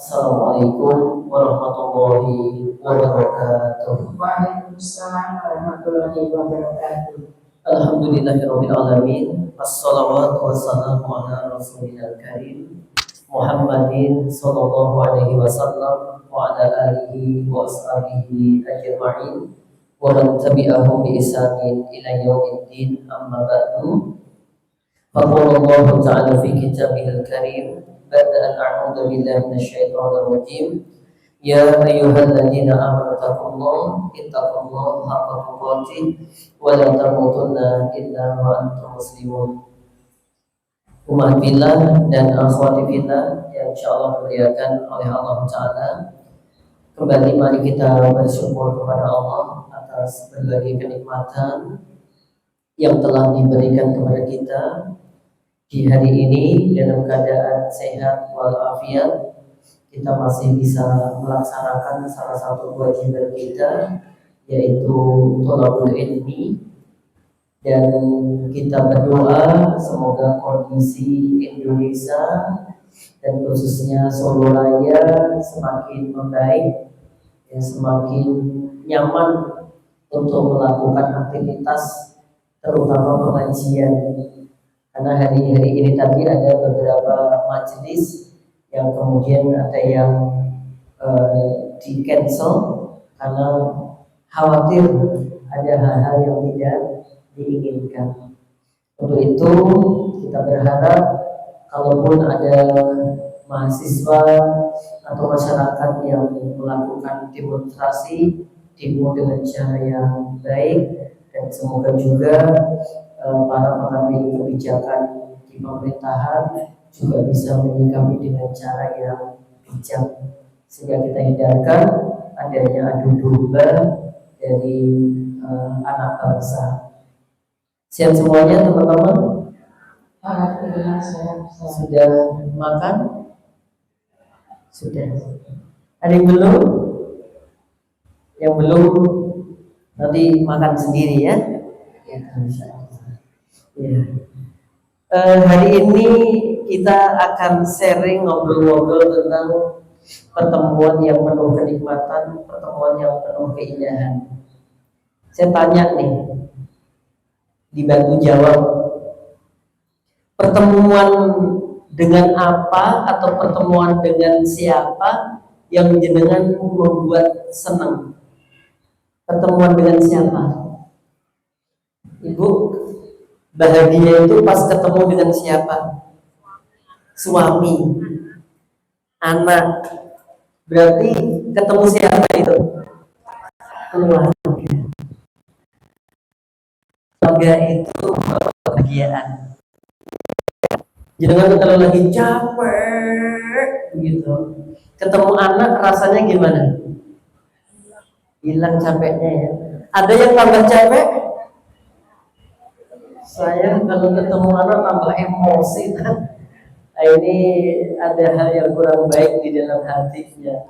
Assalamualaikum warahmatullahi wabarakatuh. Waalaikumsalam warahmatullahi wabarakatuh. Alhamdulillahirabbil alamin. Wassalawatu wassalamu ala rasulil karim Muhammadin sallallahu alaihi wasallam wa ala alihi wa ashabihi ajma'in wa man tabi'ahum bi ihsanin ila yaumiddin, amma ba'du. Faqala Allah ta'ala fi kitabihil karim ba'da an a'udzu billahi minasyaitonir rajim. Ya ayyuhalladzina amanu ittaqullaha haqqa tuqatih wa la tamutunna illa wa antum muslimun. Umat billah dan akhwati billah yang insyaallah dimuliakan oleh Allah Ta'ala, kembali mari kita bersyukur kepada Allah atas berbagai kenikmatan yang telah diberikan kepada kita di hari ini. Dalam keadaan sehat walafiat, kita masih bisa melaksanakan salah satu kewajiban kita, yaitu thalabul ilmi. Dan kita berdoa semoga kondisi Indonesia dan khususnya Solo Raya semakin membaik, ya, semakin nyaman untuk melakukan aktivitas terutama pengajian. Karena hari-hari ini tadi ada beberapa majelis yang kemudian ada yang di cancel karena khawatir ada hal-hal yang tidak diinginkan. Untuk itu kita berharap kalaupun ada mahasiswa atau masyarakat yang melakukan demonstrasi dengan cara yang baik, dan semoga juga para pengambil kebijakan di pemerintahan juga bisa menyikapi dengan cara yang bijak, sehingga kita hindarkan adanya adu domba dari anak bangsa. Siap semuanya teman-teman? Alhamdulillah saya sudah makan? Sudah. Ada yang belum? Yang belum nanti makan sendiri ya. Ya, ya. Hari ini kita akan sharing, ngobrol-ngobrol tentang pertemuan yang penuh kenikmatan, pertemuan yang penuh keindahan. Saya tanya nih, dibantu jawab. Pertemuan dengan apa atau pertemuan dengan siapa yang jenengan membuat senang? Pertemuan dengan siapa? Ibu, bahagia itu pas ketemu dengan siapa? Suami, anak. Berarti ketemu siapa itu? Keluarga. Keluarga itu kebahagiaan. Jangan kalau lagi capek gitu, ketemu anak rasanya gimana? Hilang capeknya ya. Ada yang tambah capek? Saya kalau ketemu anak tambah emosi. Nah, ini ada hal yang kurang baik di dalam hatinya.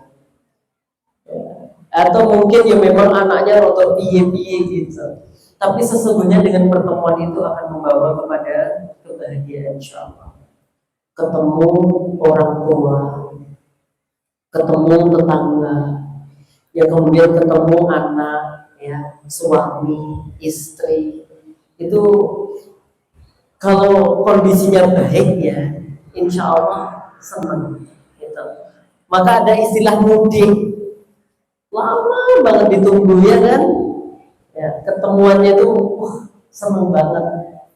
Atau mungkin ya memang anaknya rotor piye-piye gitu. Tapi sesungguhnya dengan pertemuan itu akan membawa kepada kebahagiaan, insyaallah. Ketemu orang tua, ketemu tetangga, ya kemudian ketemu anak, ya suami, istri. Itu kalau kondisinya baik ya, insya Allah senang. Gitu. Maka ada istilah mudik, lama banget ditunggu ya kan? Ya, ketemuannya itu seneng banget.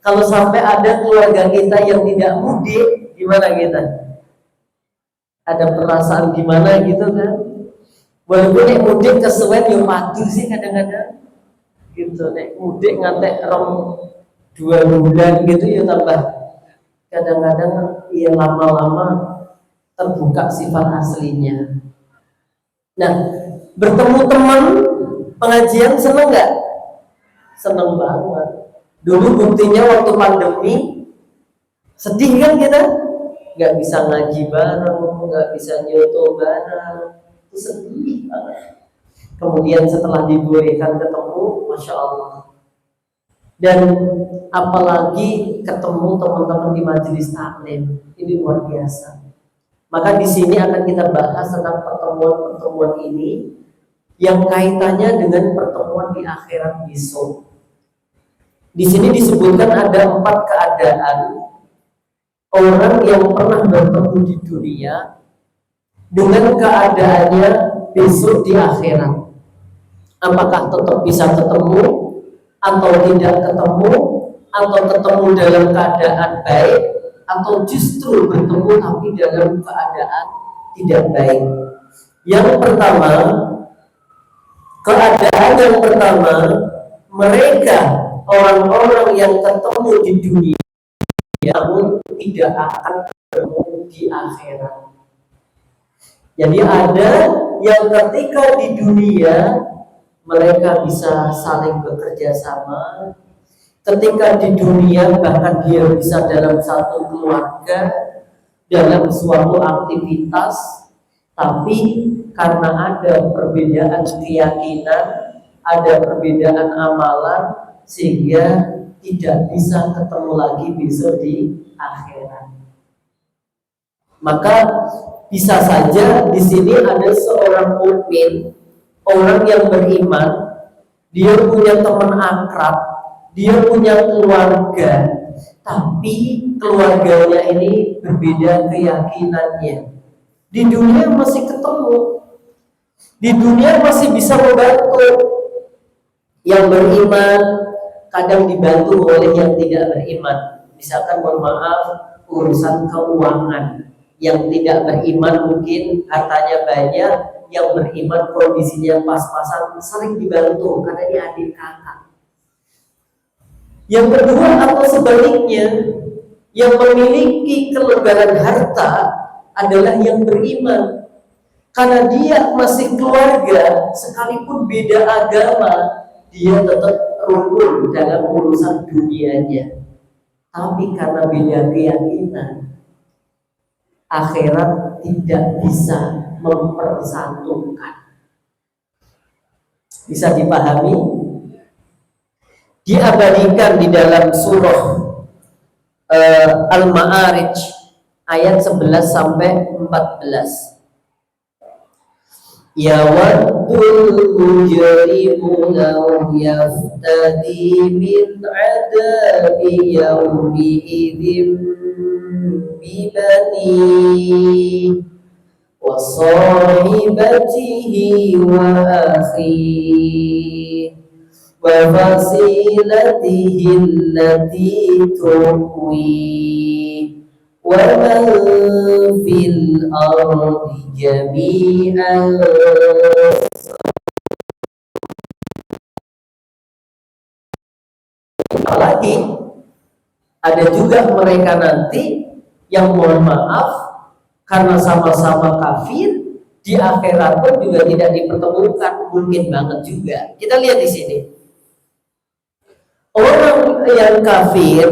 Kalau sampai ada keluarga kita yang tidak mudik, gimana kita? Ada perasaan gimana gitu kan? Walaupun nek mudik kesuwen yo padu sih kadang-kadang. Gitu, nek mudik ngantek 2 bulan gitu ya tambah. Kadang-kadang ya lama-lama terbuka sifat aslinya. Nah, bertemu teman pengajian seneng nggak? Seneng banget. Dulu buktinya waktu pandemi sedih kan kita, nggak bisa ngaji bareng, nggak bisa nyoto bareng, itu sedih banget. Kemudian setelah dibolehkan ketemu, masya Allah. Dan apalagi ketemu teman-teman di majelis taklim, ini luar biasa. Maka di sini akan kita bahas tentang pertemuan-pertemuan ini yang kaitannya dengan pertemuan di akhirat besok. Di sini disebutkan ada 4 keadaan orang yang pernah bertemu di dunia dengan keadaannya besok di akhirat. Apakah tetap bisa ketemu atau tidak ketemu, atau ketemu dalam keadaan baik, atau justru bertemu tapi dalam keadaan tidak baik. Yang pertama, keadaan yang pertama, mereka orang-orang yang ketemu di dunia namun tidak akan ketemu di akhirat. Jadi ada yang ketika di dunia mereka bisa saling bekerja sama, ketika di dunia bahkan dia bisa dalam satu keluarga, dalam suatu aktivitas, tapi karena ada perbedaan keyakinan, ada perbedaan amalan, sehingga tidak bisa ketemu lagi besok di akhirat. Maka bisa saja di sini ada seorang mukmin, orang yang beriman, dia punya teman akrab, dia punya keluarga, tapi keluarganya ini berbeda keyakinannya. Di dunia masih ketemu, di dunia masih bisa membantu. Yang beriman kadang dibantu oleh yang tidak beriman. Misalkan mohon maaf, urusan keuangan. Yang tidak beriman mungkin hartanya banyak, yang beriman kondisinya pas-pasan, sering dibantu karena dia adik kakak. Yang kedua atau sebaliknya, yang memiliki kelegaran harta adalah yang beriman. Karena dia masih keluarga, sekalipun beda agama, dia tetap rukun dalam urusan dunianya. Tapi karena beda keyakinan, akhirat tidak bisa mempersatukan. Bisa dipahami? Diabadikan di dalam surah Al-Ma'arij ayat 11 sampai 14. Yawaddul mujrimu law yaftadi min adabi yawmi idzin bibani wa sahibatihi wa akhihi wa fasilatihi allati tuwi wa man fil ardi jami'an. Apalagi ada juga mereka nanti yang mohon maaf karena sama-sama kafir, di akhirat pun juga tidak dipertemukan, mungkin banget juga. Kita lihat di sini. Orang yang kafir,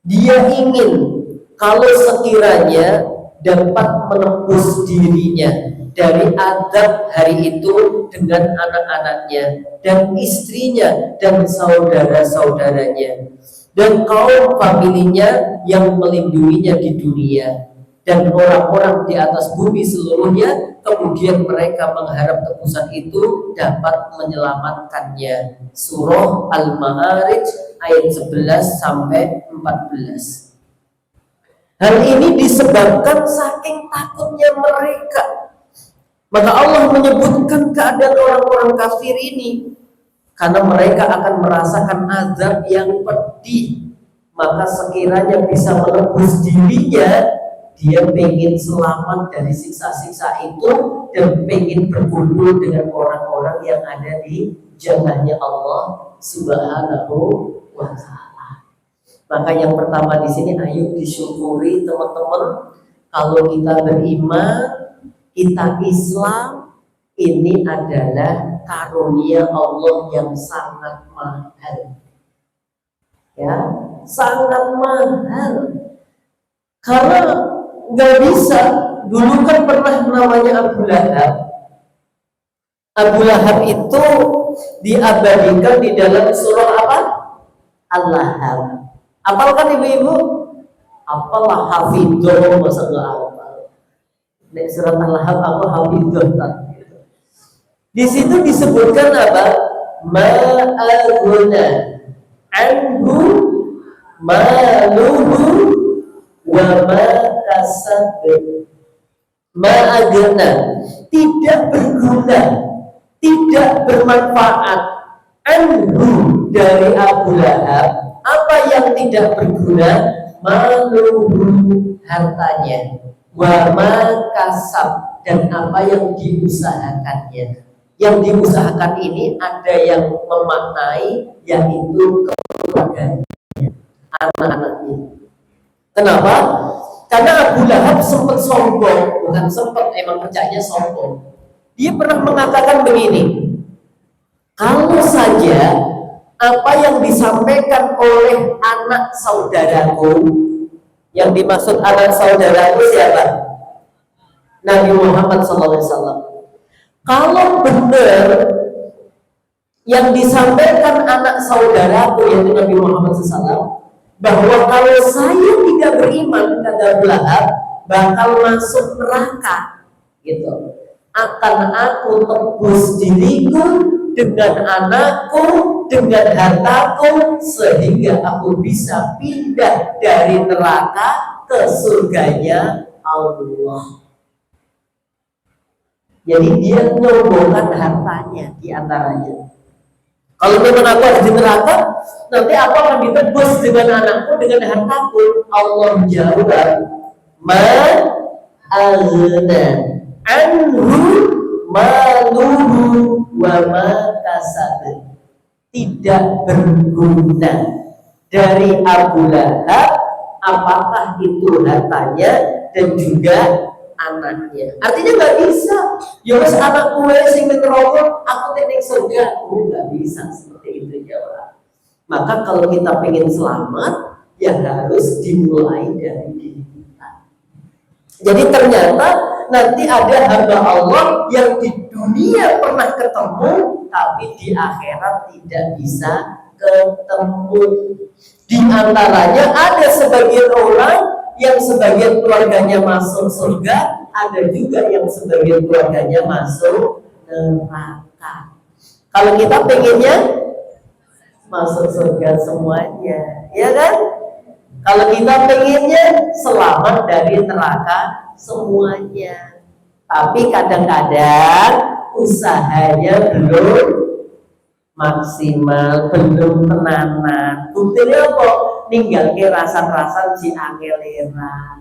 dia ingin kalau sekiranya dapat menebus dirinya dari azab hari itu dengan anak-anaknya dan istrinya dan saudara-saudaranya dan kaum familinya yang melindunginya di dunia dan orang-orang di atas bumi seluruhnya, kemudian mereka mengharap tebusan itu dapat menyelamatkannya. Surah Al-Ma'arij ayat 11 sampai 14. Hal ini disebabkan saking takutnya mereka. Maka Allah menyebutkan keadaan orang-orang kafir ini karena mereka akan merasakan azab yang pedih. Maka sekiranya bisa menebus dirinya, dia pengen selamat dari siksa-siksa itu dan pengen berkumpul dengan orang-orang yang ada di jannahnya Allah Subhanahu wa ta'ala. Maka yang pertama di sini, ayo disyukuri teman-teman, kalau kita beriman, kita Islam, ini adalah karunia Allah yang sangat mahal. Ya, sangat mahal. Karena nggak bisa. Dulu kan pernah namanya Abu Lahab. Abu Lahab itu diabadikan di dalam surah apa? Al-Lahab. Apalkan ibu-ibu? Apalah hafidhah, masa nggak hafal? Nek surat Al-Lahab aku hafidhah. Di situ disebutkan apa? Ma'aguna anhu maluhu wa ma kasab. Ma'aguna, tidak berguna, tidak bermanfaat, anhu dari Abu Lahab. Apa yang tidak berguna? Maluhu, hartanya, wa ma kasab, dan apa yang diusahakannya. Yang diusahakan ini ada yang memaknai yaitu keluarganya, anak-anaknya. Kenapa? Karena Abu Lahab sempat sombong, bukan sempat, emang kerjanya sombong. Dia pernah mengatakan begini, kalau saja apa yang disampaikan oleh anak saudaraku, yang dimaksud anak saudaraku siapa? Nabi Muhammad SAW. Kalau benar yang disampaikan anak saudaraku yaitu Nabi Muhammad SAW, bahwa kalau saya tidak beriman kata Abu Lahab bakal masuk neraka, gitu, akan aku tebus diriku dengan anakku, dengan hartaku, sehingga aku bisa pindah dari neraka ke surganya Allah. Jadi dia menyombongkan hartanya di antaranya. Kalau memang aku harus di neraka, nanti aku akan ditebus dengan anakku, dengan hartaku. Allah jawab, ma'agna anhu maluhu wa ma kasab. Tidak berguna dari Abu Lahab apakah itu hartanya dan juga anaknya. Artinya nggak bisa. Ya wes anak gue sing neraka, aku tening surga. Nggak bisa seperti itu jawab. Maka kalau kita pengen selamat, ya harus dimulai dari diri kita. Jadi ternyata nanti ada hamba Allah yang di dunia pernah ketemu, tapi di akhirat tidak bisa ketemu. Di antaranya ada sebagian orang yang sebagian keluarganya masuk surga, ada juga yang sebagian keluarganya masuk neraka. Kalau kita pengennya masuk surga semuanya, ya kan? Kalau kita pengennya selamat dari neraka semuanya. Tapi kadang-kadang usahanya belum maksimal, belum tenanan. Buktinya kok ninggal ke rasa-rasa si angeleran.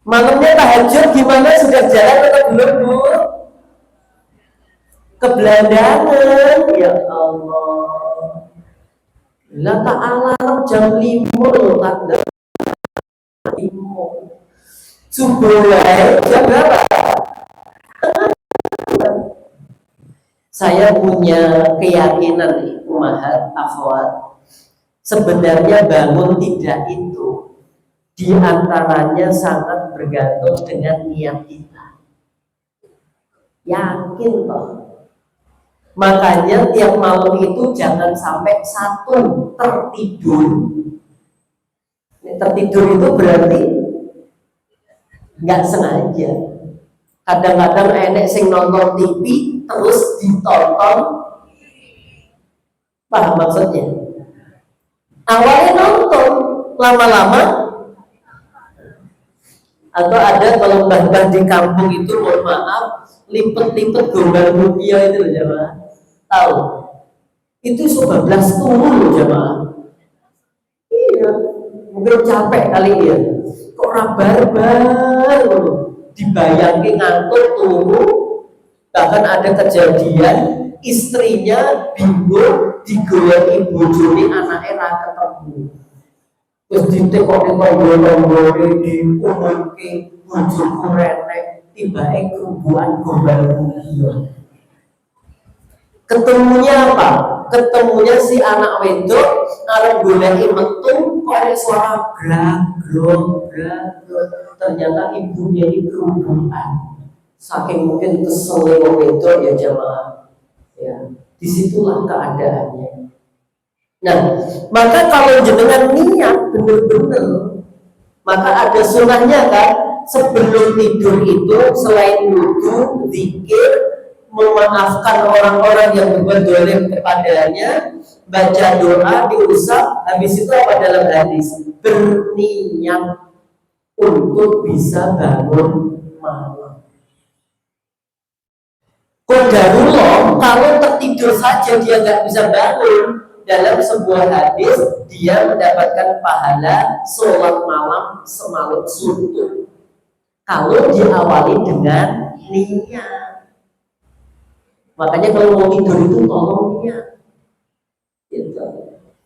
Malamnya tahajud gimana, sudah jalan atau belum, Bu? Kebelandangan, ya Allah. Lah tak alarm jam 5 loh, tanda 5. Subuh jam berapa? Saya punya keyakinan ummahat akhwat, sebenarnya bangun tidak itu di antaranya sangat bergantung dengan niat kita. Yakin toh. Makanya tiap malam itu jangan sampai satu tertidur. Tertidur itu berarti nggak sengaja. Kadang-kadang enek sing nonton TV terus ditonton. Paham maksudnya? Awalnya nonton, lama-lama, atau ada kalau mbah-mbah di kampung itu, mohon maaf, lipet-lipet gombal rupiah itu loh jemaah. Tahu? Itu 11 turun loh jemaah. Iya, mungkin capek kali ya. Kok rabar-bar loh. Dibayangin ngantuk turun. Bahkan ada kejadian istrinya bingung digoyang bojone anaknya ra ketemu. Terus ditekok-tekok golong-golong diumumke bojoku renek tibake kerubuhan gombal rupiah. Ketemunya apa? Ketemunya si anak wedok arep goleki metu kok ada suara gragro. Ternyata ibunya ini kerubuhan. Saking mungkin kesel wong wedok ya jamaah. Ya, disitulah keadaannya. Nah, maka kalau jenengan niat bener-bener, maka ada sunahnya kan, sebelum tidur itu selain wudu, zikir, memaafkan orang-orang yang berbuat dolim kepadanya, baca doa, diusap, habis itu apa dalam hadis? Berniat untuk bisa bangun malam. Qadarullah, kalau tertidur saja dia nggak bisa bangun, dalam sebuah hadis dia mendapatkan pahala sholat malam semalam suntuk. Kalau diawali dengan niat. Makanya kalau mau tidur itu tolong niat. Gitu.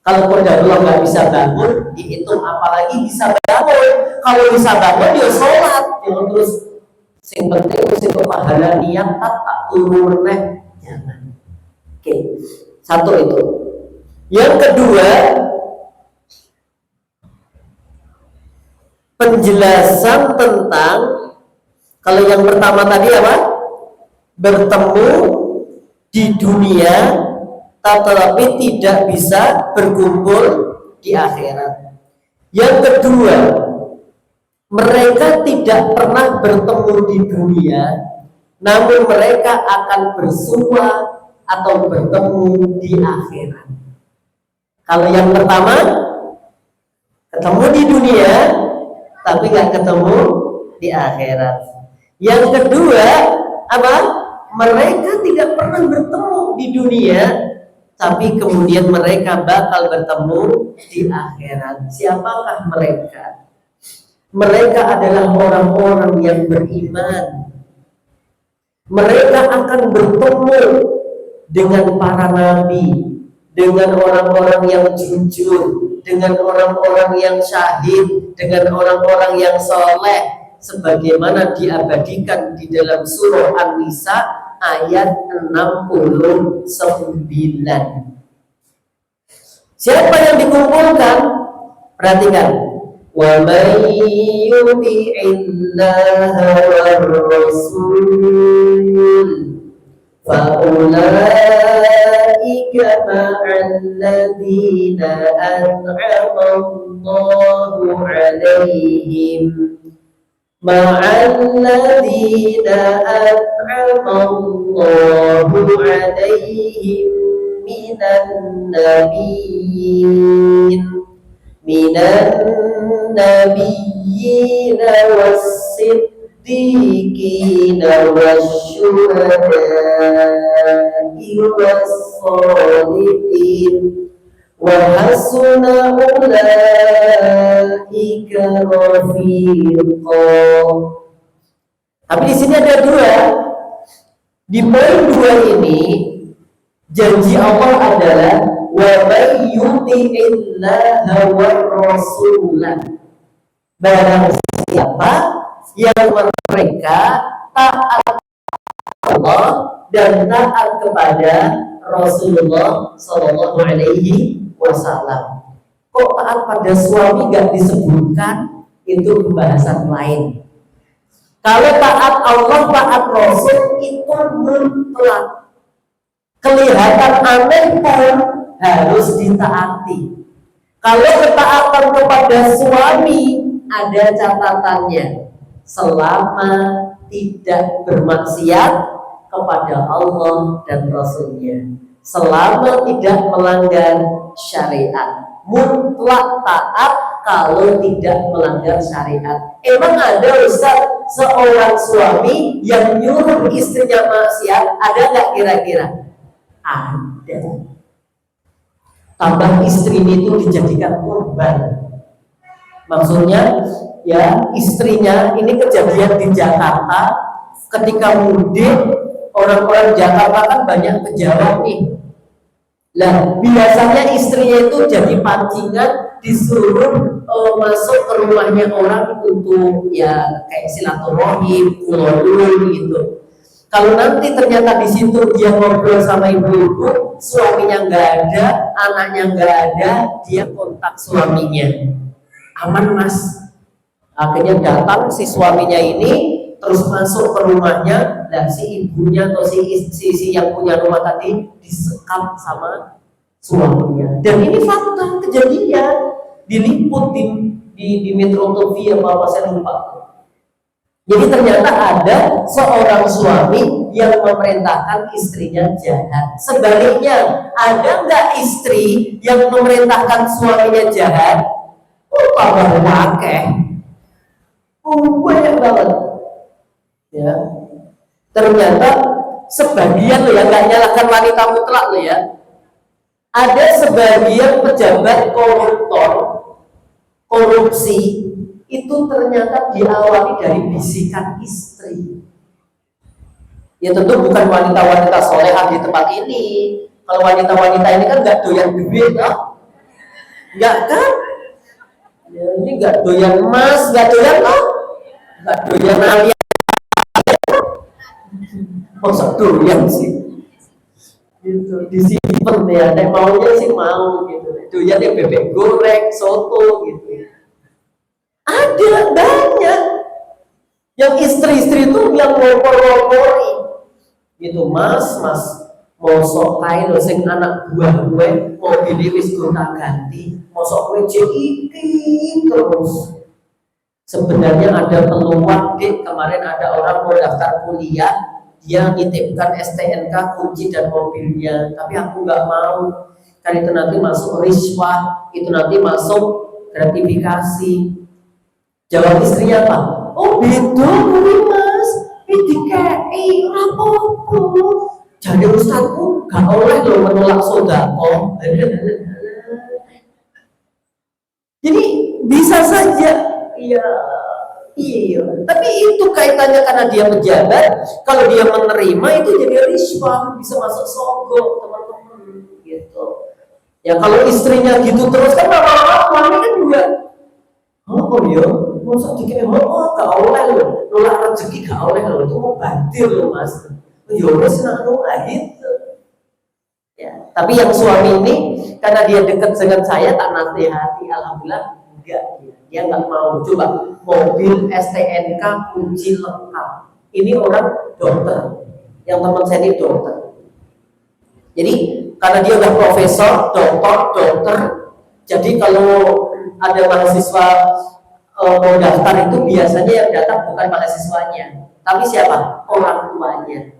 Kalau qadarullah nggak bisa bangun, dihitung apalagi bisa bangun. Kalau bisa bangun dia sholat, jangan terus. Yang penting itu pahala niat tak turun jangan. Oke, satu itu. Yang kedua, penjelasan tentang, kalau yang pertama tadi apa? Bertemu di dunia tetapi tidak bisa berkumpul di akhirat. Yang kedua, mereka tidak pernah bertemu di dunia, namun mereka akan bersua atau bertemu di akhirat. Kalau yang pertama, ketemu di dunia, tapi nggak ketemu di akhirat. Yang kedua, apa? Mereka tidak pernah bertemu di dunia, tapi kemudian mereka bakal bertemu di akhirat. Siapakah mereka? Mereka adalah orang-orang yang beriman. Mereka akan bertemu dengan para nabi, dengan orang-orang yang jujur, dengan orang-orang yang syahid, dengan orang-orang yang soleh, sebagaimana diabadikan di dalam surah An-Nisa ayat 69. Siapa yang dikumpulkan? Perhatikan. وَمَنْ يُطِعِ اللَّهَ وَالرَّسُولَ فَأُولَئِكَ مَعَ الَّذِينَ أَنْعَمَ اللَّهُ عَلَيْهِمْ مِنَ النَّبِيِّينَ وَالصِّدِّيقِينَ وَالشُّهَدَاءِ وَالصَّالِحِينَ وَحَسُنَ أُولَئِكَ رَفِيقًا. Tapi di sini ada dua. Di poin dua ini janji Allah adalah wa may yuti'illaha war rasulah. Barang siapa yang mereka taat Allah dan taat kepada Rasulullah Shallallahu Alaihi Wasallam. Kok taat pada suami gak disebutkan? Itu pembahasan lain. Kalau taat Allah, taat Rasul itu mutlak. Kelihatan aneh pun harus ditaati. Kalau ketaatan kepada suami ada catatannya, selama tidak bermaksiat kepada Allah dan Rasulnya, selama tidak melanggar syariat, mutlak taat kalau tidak melanggar syariat. Emang ada Ustaz seorang suami yang nyuruh istrinya maksiat? Ada nggak kira-kira? Ada. Tambah istrinya itu dijadikan korban. Maksudnya ya istrinya ini kejadian di Jakarta ketika mudik, orang-orang Jakarta kan banyak kejaran nih. Lah biasanya istrinya itu jadi pancingan, disuruh masuk ke rumahnya orang untuk ya kayak silaturahim, ulul gitu. Kalau nanti ternyata di situ dia ngobrol sama ibu-ibu, suaminya nggak ada, anaknya nggak ada, dia kontak suaminya. Aman mas. Akhirnya datang si suaminya ini, terus masuk ke rumahnya, dan si ibunya atau si yang punya rumah tadi disekap sama suaminya. Dan ini fakta kejadian, diliput di Metro TV apa saya lupa. Jadi ternyata ada seorang suami yang memerintahkan istrinya jahat. Sebaliknya, ada nggak istri yang memerintahkan suaminya jahat? Oh, tambah wakeh. Oh, banyak banget. Ya. Ternyata sebagian loh ya, nggak nyalakan wanita mutlak loh ya. Ada sebagian pejabat koruptor, korupsi itu ternyata diawali dari bisikan istri. Ya tentu bukan wanita-wanita soleha di tempat ini. Kalau wanita-wanita ini kan nggak doyan duit, no? Nggak kan? Ya, ini nggak doyan emas, nggak doyan no? Nggak doyan alias. Masa doyan sih? Gitu, disimpan ya, nek maunya sih mau gitu. Doyan ya bebek goreng, soto gitu. Ada banyak yang istri-istri itu yang ngopor-ngopori gitu, mas mau sok kain lho sing anak buah gue mau wis gonta ganti mosok gue iki terus. Sebenarnya ada peluang dek, kemarin ada orang mau daftar kuliah, dia nitipkan STNK kunci dan mobilnya, tapi aku nggak mau kan itu nanti masuk riswah, itu nanti masuk gratifikasi. Jawab istrinya apa? Oh beda kuwi mas, DKI rapopo. Jadi ustadku gak oleh lo menolak sodako. Jadi bisa saja, iya. Tapi itu kaitannya karena dia pejabat. Kalau dia menerima itu jadi riswah, bisa masuk sogok teman-teman. Gitu. Ya kalau istrinya gitu terus kan lama-lama suami kan juga. Oh iya, masa dikit gak oleh loh, nolak rezeki gak oleh loh, itu mau bantir loh mas. Ya udah senang gitu. Ya, tapi yang suami ini karena dia dekat dengan saya tak nasihati, alhamdulillah enggak, dia nggak mau. Coba mobil STNK kunci lengkap. Ini orang dokter, yang teman saya ini dokter. Jadi karena dia udah profesor, dokter, jadi kalau ada mahasiswa mau daftar itu biasanya yang datang bukan mahasiswanya, tapi siapa? Orang tuanya.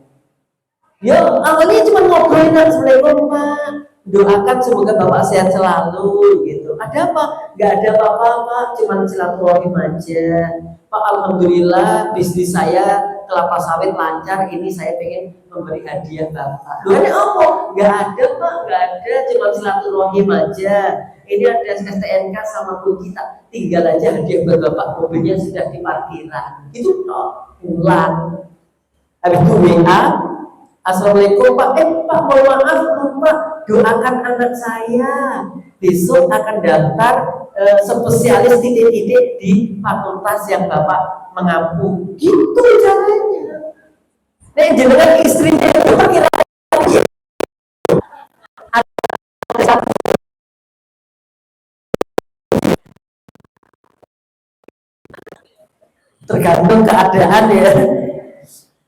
Ya awalnya cuma ngobrolin, assalamualaikum pak, doakan semoga bapak sehat selalu gitu. Ada apa? Gak ada apa-apa pak, cuma silaturahim aja. Pak alhamdulillah bisnis saya kelapa sawit lancar, ini saya pengen memberi hadiah bapak. Doanya apa? Gak ada pak, gak ada, cuma silaturahim aja. Ini ada STNK sama kunci, tak tinggal aja hadiah buat bapak, mobilnya sudah di parkiran. Itu toh pulang. Habis itu WA, assalamualaikum pak, pak mohon maaf lupa doakan anak saya besok akan daftar spesialis titik-titik di fakultas yang bapak mengampu. Gitu caranya. Nah jenengan istrinya itu kira tergantung keadaan ya.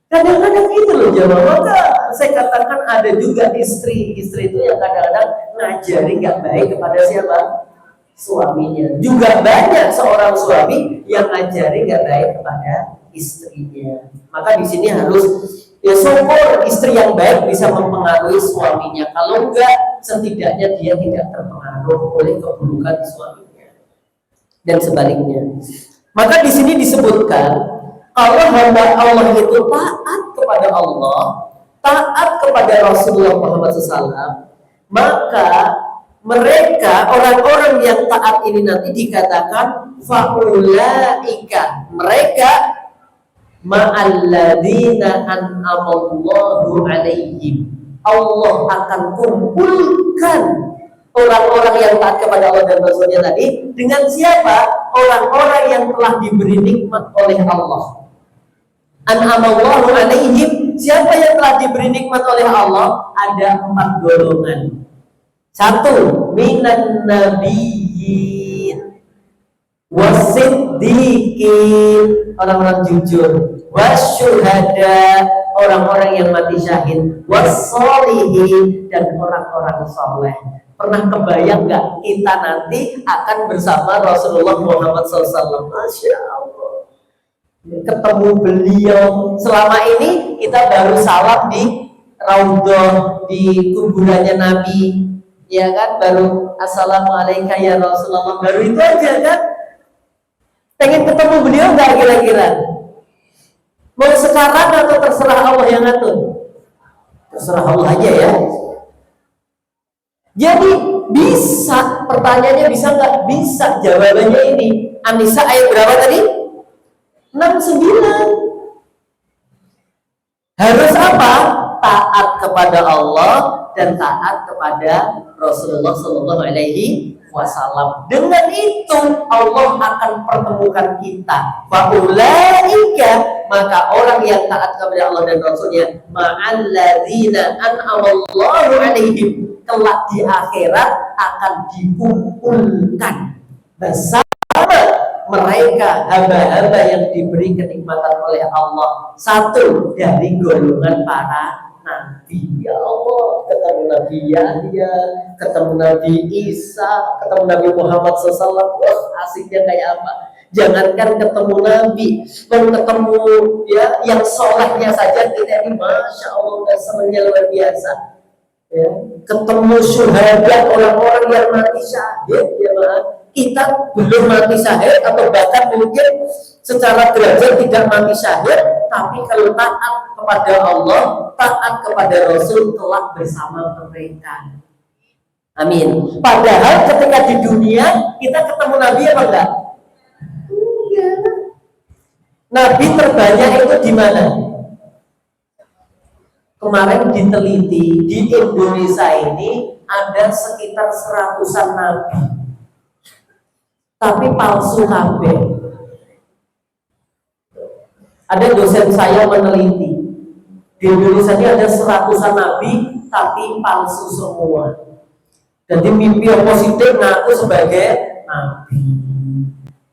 Kadang-kadang itu loh jawab. Maka saya katakan ada juga istri itu yang kadang-kadang ngajari nggak baik kepada siapa? Suaminya. Juga banyak seorang suami yang ngajari nggak baik kepada istrinya. Maka di sini harus ya syukur istri yang baik bisa mempengaruhi suaminya. Kalau enggak, setidaknya dia tidak terpengaruh oleh keburukan suaminya. Dan sebaliknya. Maka di sini disebutkan kalau hamba Allah itu taat kepada Allah, taat kepada Rasulullah Muhammad SAW, maka mereka orang-orang yang taat ini nanti dikatakan faulaika, mereka ma'alladzina an'amallahu alaihim. Allah akan kumpulkan orang-orang yang taat kepada Allah dan Rasulnya tadi dengan siapa? Orang-orang yang telah diberi nikmat oleh Allah. An'amallahu alaihim, siapa yang telah diberi nikmat oleh Allah? Ada 4 golongan. 1, minan nabiyyin wasiddiqin, orang-orang jujur, wasyuhada, orang-orang yang mati syahid, wassolihin, dan orang-orang soleh. Pernah kebayang nggak kita nanti akan bersama Rasulullah Muhammad SAW? Masya Allah. ketemu beliau. Selama ini kita baru salam di raudhah, di kuburannya Nabi, ya kan, baru assalamualaikum ya Rasulullah, baru itu aja kan. Pengen ketemu beliau nggak kira-kira? Mau sekarang atau terserah Allah yang ngatur? Terserah Allah aja ya. Jadi bisa, pertanyaannya bisa nggak? Bisa, jawabannya ini. An-Nisa ayat berapa tadi? 69. Harus apa? Taat kepada Allah dan taat kepada Rasulullah Sallallahu Alaihi Wasallam. Dengan itu Allah akan pertemukan kita. Faulaika, maka orang yang taat kepada Allah dan Rasulnya, ma'alladzina an'amallahu alaihim, kelak di akhirat akan dikumpulkan bersama mereka hamba-hamba yang diberi kenikmatan oleh Allah. Satu, dari golongan para nabi. Ya Allah, ketemu Nabi Yahya, ketemu Nabi Isa, ketemu Nabi Muhammad SAW. Wah, asiknya kayak apa? Jangankan ketemu Nabi, baru ketemu ya yang solehnya saja kita ini, masya Allah, udah senangnya luar biasa. Ya, ketemu syuhada, orang-orang yang mati syahid, ya maaf. Kita belum mati syahid atau bahkan mungkin secara derajat tidak mati syahid, tapi kalau taat kepada Allah, taat kepada Rasul, telah bersama mereka. Amin. Padahal ketika di dunia kita ketemu Nabi apa enggak? Enggak. Nabi terbanyak itu di mana? Kemarin diteliti di Indonesia ini ada sekitar 100-an nabi, tapi palsu kabeh. Ada dosen saya meneliti di Indonesia ini ada 100-an nabi, tapi palsu semua. Jadi mimpi yang positif ngaku sebagai nabi.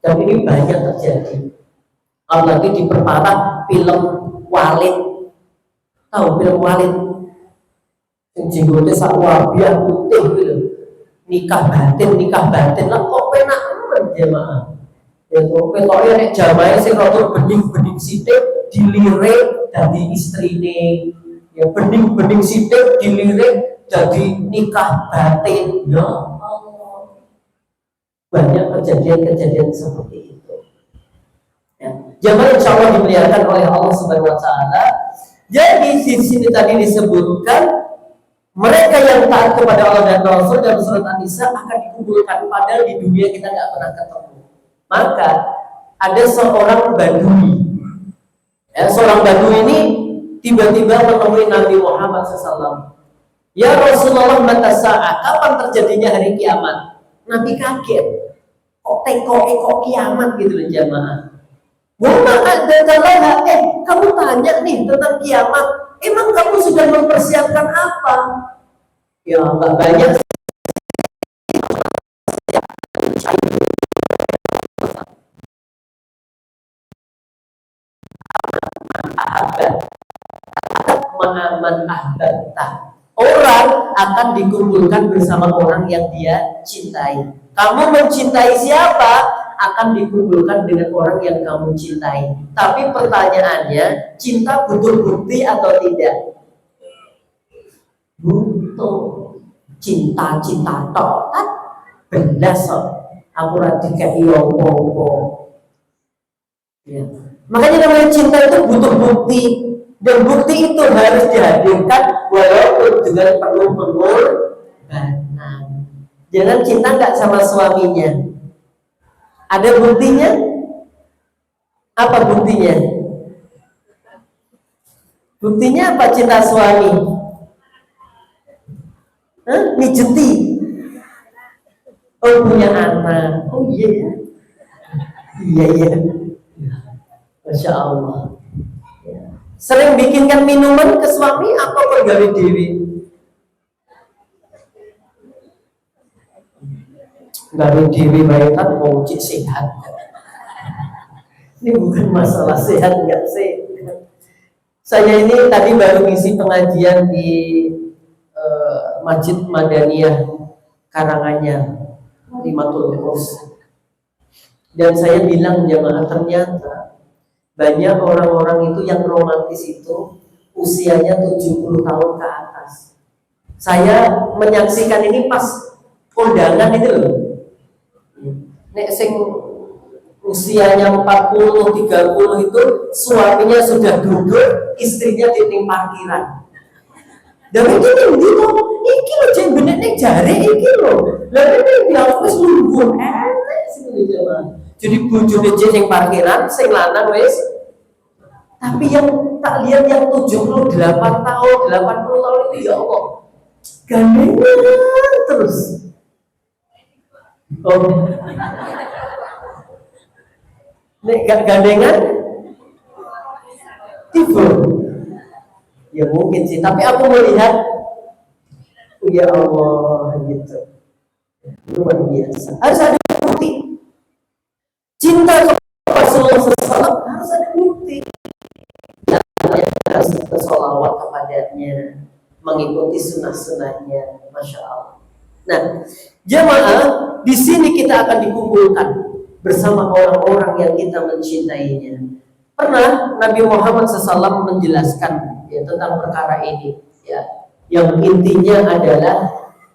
Dan ini banyak terjadi. Apalagi diperparah film Walid. Tahu film Walid? Jenggotnya sak wabiah putih gitu. Nikah batin lah kok penak jemaah. Ya kok ketoknya nek jamaah sing rada bening-bening sithik dilirik dadi istrine. Ya bening-bening sithik dilirik dadi nikah batin. Ya Allah. Banyak kejadian-kejadian seperti itu. Ya, jamaah insyaallah dimuliakan oleh Allah Subhanahu wa taala. Jadi di sini tadi disebutkan mereka yang taat kepada Allah dan Rasul dalam surat An-Nisa akan dikumpulkan, padahal di dunia kita nggak pernah ketemu. Maka ada seorang badui, ya, seorang badui ini tiba-tiba menemui Nabi Muhammad SAW. Ya Rasulullah, mata saat, kapan terjadinya hari kiamat? Nabi kaget, kok kiamat gitu loh jamaah. Kamu tanya nih tentang kiamat, emang kamu sudah mempersiapkan apa? Ya nggak banyak. Orang akan dikumpulkan bersama orang yang dia cintai. Kamu mencintai siapa? Akan dikumpulkan dengan orang yang kamu cintai. Tapi pertanyaannya, cinta butuh bukti atau tidak? Butuh. Cinta tok kan belas aku radikal opo. Ya. Makanya namanya cinta itu butuh bukti, dan bukti itu harus dihadirkan walaupun dengan penuh pengorbanan. Jangan cinta nggak sama suaminya. Ada buktinya? Apa buktinya? Buktinya apa cinta suami? Mijeti. Oh punya anak. Oh iya ya. Iya. Masya Allah. Sering bikinkan minuman ke suami apa pegawai dewi? Gawe dewi baikan mau cik sehat. Ini bukan masalah sehat nggak sehat. Saya ini tadi baru ngisi pengajian di Masjid Madaniyah Karanganyar, Limatul Qus. Dan saya bilang jamaah, ternyata Banyak orang-orang itu yang romantis itu usianya 70 tahun ke atas. Saya menyaksikan ini pas kondangan itu loh. Nek sing usianya 40, 30 itu suaminya sudah duduk, istrinya di parkiran. Dan itu gitu, iki lo jeng bener nek jare iki lo. Lah nek dia wis lumbur sing jamaah. Jadi bojone jeng ning parkiran, sing lanang wis. Tapi yang tak lihat yang 78 tahun, 80 tahun itu ya Allah. Gandengan terus. Oh. Nek gak gandengan tiba. Ya mungkin sih, tapi aku melihat ya Allah gitu. Luar biasa. Harus ada bukti. Cinta kepada Rasulullah SAW harus ada bukti. Harus bersolawat kepadanya, mengikuti sunnah-sunnahnya, masya Allah. Nah, jemaah, di sini kita akan dikumpulkan bersama orang-orang yang kita mencintainya. Pernah Nabi Muhammad SAW menjelaskan ya, tentang perkara ini, ya, yang intinya adalah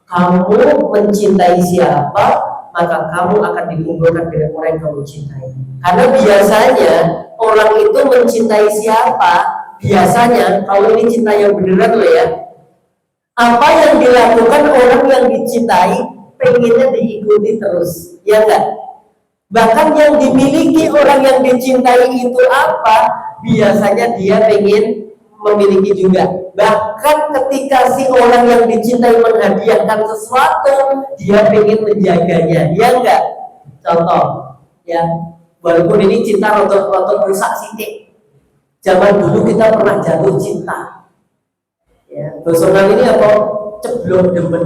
kamu mencintai siapa, maka kamu akan dikumpulkan dengan orang yang kamu cintai. Karena biasanya orang itu mencintai siapa, biasanya kalau ini cinta yang beneran loh ya, apa yang dilakukan orang yang dicintai pengennya diikuti terus, ya enggak? Bahkan yang dimiliki orang yang dicintai itu apa, biasanya dia pengen memiliki juga. Bahkan ketika si orang yang dicintai menghadiahkan sesuatu, dia pengen menjaganya, ya enggak? Contoh, ya, walaupun ini cinta rotor-rotor rusak sidik. Zaman dulu kita pernah jatuh cinta. Ya, bosonan ini apa? Ceblok demen.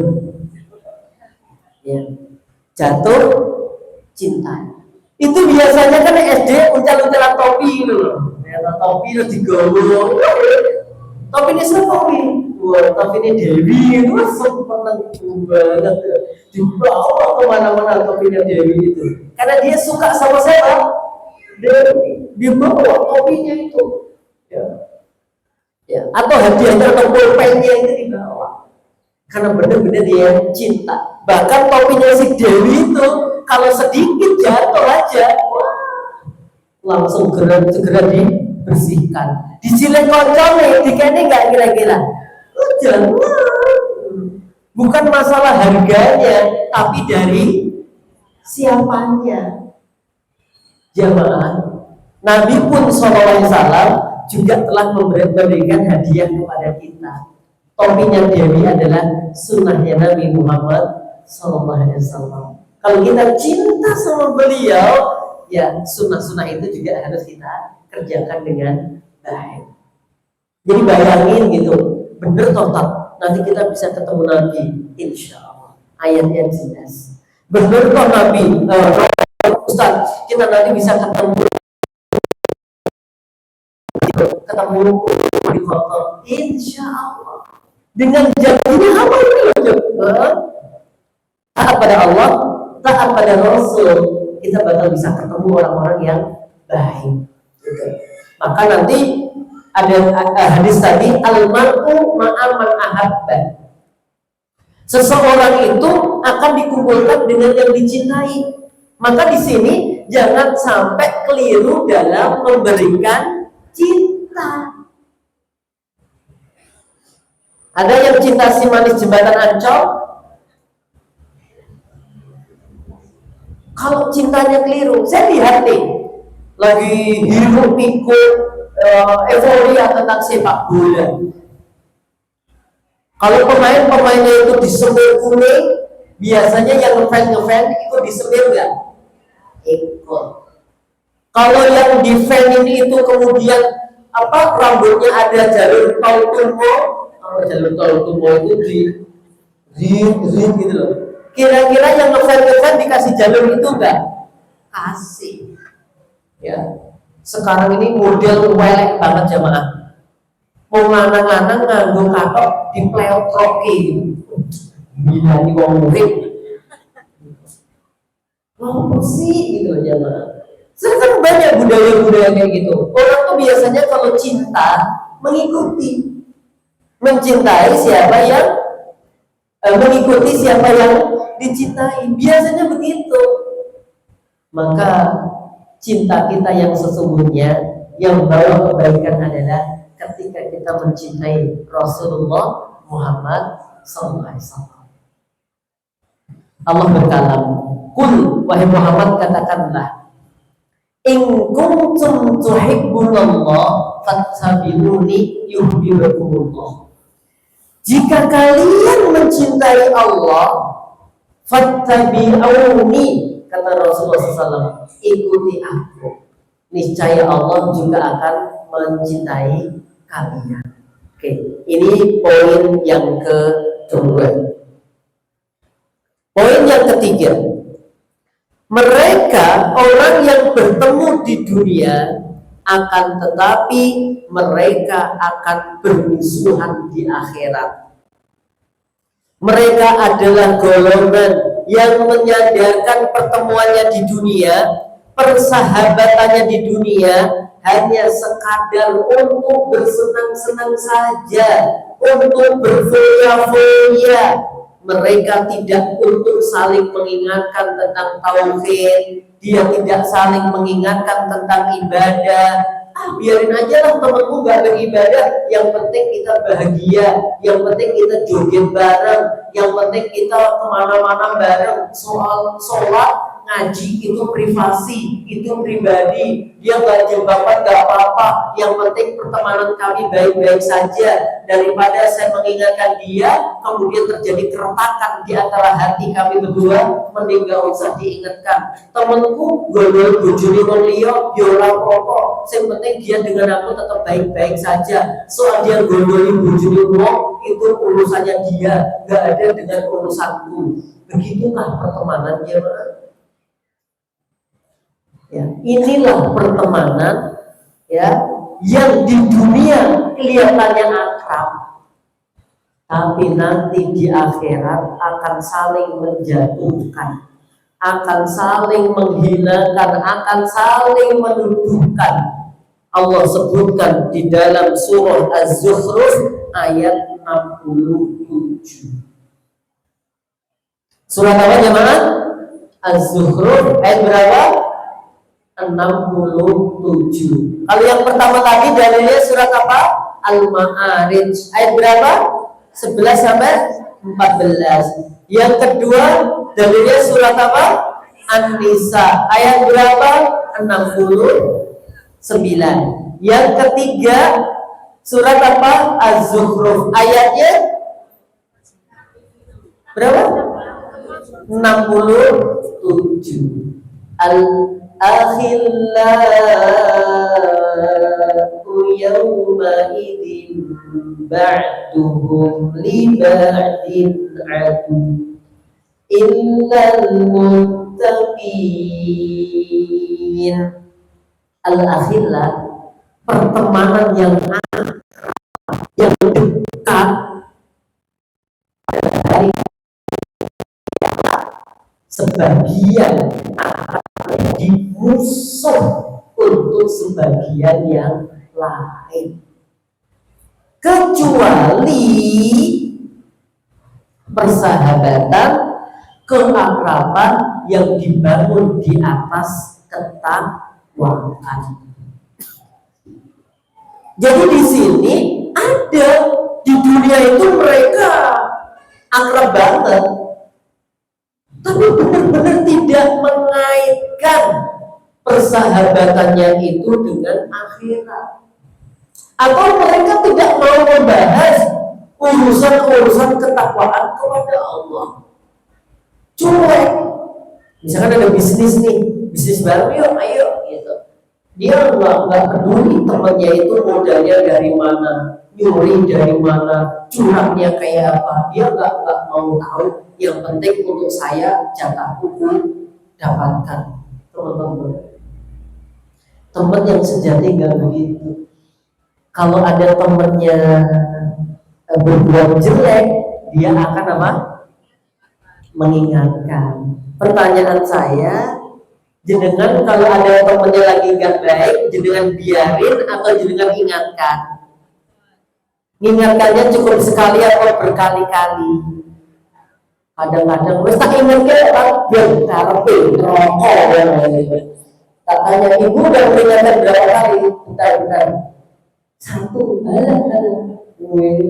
Ya, jatuh cinta. Itu biasanya kan SD uncal-uncalan topi loh. Ya, topi itu digowo. Topi ini siapa nih? Wah, topi ini Dewi itu sempurna banget. Dibawa kemana-mana topinya Dewi itu. Karena dia suka sama saya. Dibawa topinya itu. Ya, atau hadiahnya atau pulpennya itu dibawa karena benar-benar dia cinta. Bahkan topinya si Dewi itu kalau sedikit jatuh aja, wah, langsung segera dibersihkan. Dicilek kocok dikene nggak kira-kira? Jangan. Bukan masalah harganya, tapi dari siapanya. Jamaah, Nabi pun SAW juga telah memberikan hadiah kepada kita. Topinya Dewi adalah sunnahnya Nabi Muhammad SAW. Kalau kita cinta sama beliau, ya sunnah-sunnah itu juga harus kita kerjakan dengan baik. Jadi bayangin gitu, bener total. Nanti kita bisa ketemu Nabi, insya Allah. Ayatnya jelas. Bener toh Nabi, Ustaz, kita nanti bisa ketemu di kotor, insya Allah. Dengan janjinya apa ini loh, taat pada Allah, taat pada Rasul, kita bakal bisa ketemu orang-orang yang baik. Gitu. Maka nanti ada hadis tadi, al-mar'u ma'a man ahabba. Seseorang itu akan dikumpulkan dengan yang dicintai. Maka di sini jangan sampai keliru dalam memberikan cinta. Ada yang cinta si manis jembatan Ancol. Kalau cintanya keliru, saya lihat nih, lagi hiruk pikuk euforia tentang sepak bola. Kalau pemain-pemainnya itu disemir kuning, biasanya yang ngefan ikut disemir nggak? Ikut. Kalau yang di fan ini itu kemudian apa rambutnya ada jalur tol turbo, jalur tol turbo itu di gitu loh. Kira-kira yang ngefan dikasih jalur itu enggak? Kasih. Ya. Sekarang ini model welek banget jamaah. Mau lanang-lanang nganggo katok di pleotroki. Gila ini wong murid. Ngomong sih gitu jamaah. Sekarang banyak budaya-budaya kayak gitu. Orang tuh biasanya kalau cinta mengikuti, mencintai siapa yang mengikuti siapa yang dicintai. Biasanya begitu. Maka cinta kita yang sesungguhnya yang membawa kebaikan adalah ketika kita mencintai Rasulullah Muhammad SAW. Allah berkalam, "Qul wahai Muhammad, katakanlah, in kuntum tuhibbunallah fattabi'uni yuhibbukumullah." Jika kalian mencintai Allah, fattabi'uni, kata Rasulullah SAW, ikuti aku. Niscaya Allah juga akan mencintai kalian. Oke, ini poin yang kedua. Poin yang ketiga, mereka orang yang bertemu di dunia akan tetapi mereka akan bermusuhan di akhirat. Mereka adalah golongan yang menyadarkan pertemuannya di dunia, persahabatannya di dunia hanya sekadar untuk bersenang-senang saja, untuk berfoya-foya. Mereka tidak untuk saling mengingatkan tentang tauhid, dia tidak saling mengingatkan tentang ibadah. Biarin aja lah temanku gak beribadah, yang penting kita bahagia, yang penting kita joget bareng, yang penting kita kemana-mana bareng. Soal sholat, ngaji itu privasi, itu pribadi, dia gak jilbaban gak apa-apa, yang penting pertemanan kami baik-baik saja. Daripada saya mengingatkan dia kemudian terjadi keretakan di antara hati kami berdua, mending gak usah diingatkan. Temenku golol bojone wong liya ya ora apa-apa, sing penting dia dengan aku tetap baik-baik saja. Soal dia gololi bojone wong itu urusannya dia, gak ada dengan urusanku. Begitukah pertemanan jemaah? Ya, inilah pertemanan ya yang di dunia kelihatannya akrab, tapi nanti di akhirat akan saling menjatuhkan, akan saling menghinakan, akan saling menuduhkan. Allah sebutkan di dalam surah Az-Zukhruf ayat 67. Surat apa jemaah? Az-Zukhruf ayat berapa? 67. Kalau yang pertama tadi dalilnya surat apa? Al-Ma'arij ayat berapa? 11 sampai 14. Yang kedua dalilnya surat apa? An-Nisa ayat berapa? 69. Yang ketiga surat apa? Az-Zukhruf ayatnya berapa? 67. Al-akhillau yawma'idin ba'duhum li ba'din adu illal muttaqin. Al-akhillah, pertemanan yang dekat dari sebagian akan menjadi musuh untuk sebagian yang lain, kecuali persahabatan, keakraban yang dibangun di atas ketakwaan. Jadi di sini ada, di dunia itu mereka akrab banget, tapi benar-benar tidak mengaitkan persahabatannya itu dengan akhirat, atau mereka tidak mau membahas urusan-urusan ketakwaan kepada Allah. Cuek. Misalkan ada bisnis nih, bisnis baru, yuk ayo gitu. Dia nggak peduli temannya itu modalnya dari mana, nyuri dari mana, curangnya kayak apa. Dia nggak mau tahu. Yang penting untuk saya jatah buku dapatkan. Teman-teman, teman yang sejati nggak begitu. Kalau ada temannya berbuat jelek, dia akan apa? Mengingatkan. Pertanyaan saya, Jenengan kalau ada temennya lagi gak baik, jenengan biarin atau jenengan ingatkan? Mengingatkannya cukup sekali atau berkali-kali? Kadang-kadang wes tak ingatkan biar karepe rokok ya. Tak tanya ibu udah mengingatkan berapa kali? Bentar. Satu,